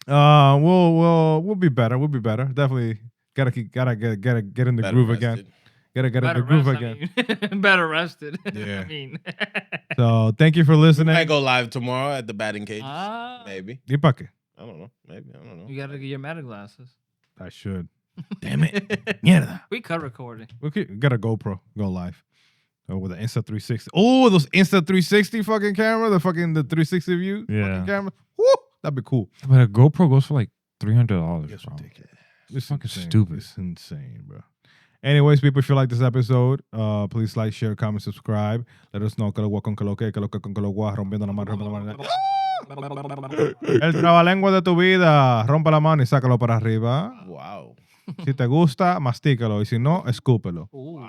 We'll be better. We'll be better. Definitely gotta get in the Better groove rested. again. Gotta get in Better the groove rest, again. I mean. Better rested. Yeah. I mean. So thank you for listening. I go live tomorrow at the batting cage. Ah. Maybe. ¿Y pa' qué? I don't know. Maybe. I don't know. You gotta get your meta glasses. I should. Damn it. Mierda. We cut recording. We got a GoPro. Go live. Oh, with the Insta360. Oh, those Insta360 fucking camera. The 360 view Yeah. fucking camera. Woo! That'd be cool. But a GoPro goes for like $300. It's bro. ridiculous. It's fucking insane. stupid. It's insane, bro. Anyways, people, if you like this episode, please like, share, comment, subscribe. Let us know que lo gua con que lo que lo con que lo gua, rompiendo la mano, rompiendo la mano. El trabalengua de tu vida, rompa la mano y sácalo para arriba. Wow. Si te gusta, mastícalo. Y si no, escúpelo. Ooh.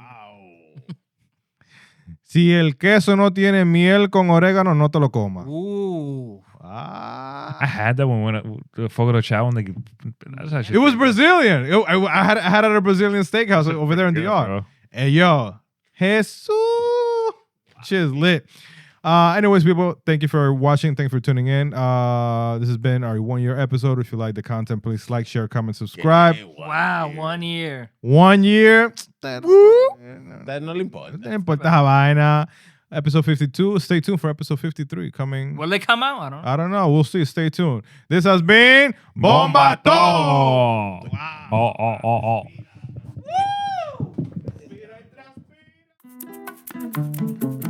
Si el queso no tiene miel con orégano, no te lo comas. Ooh. Ah. I had that when the Fogo de Chao when they. That's actually It was Brazilian. I had it at a Brazilian steakhouse over there in good, DR. bro. Hey, yo. Jesus. Shit is lit. Anyways, people, thank you for watching. Thank you for tuning in. This has been our 1 year episode. If you like the content, please like, share, comment, subscribe. Wow, 1 year. 1 year. That no le importa. No importa esa vaina. Episode 52. Stay tuned for episode 53 coming. Will they come out? I don't know. I don't know. We'll see. Stay tuned. This has been Bomba'to. Oh. Woo!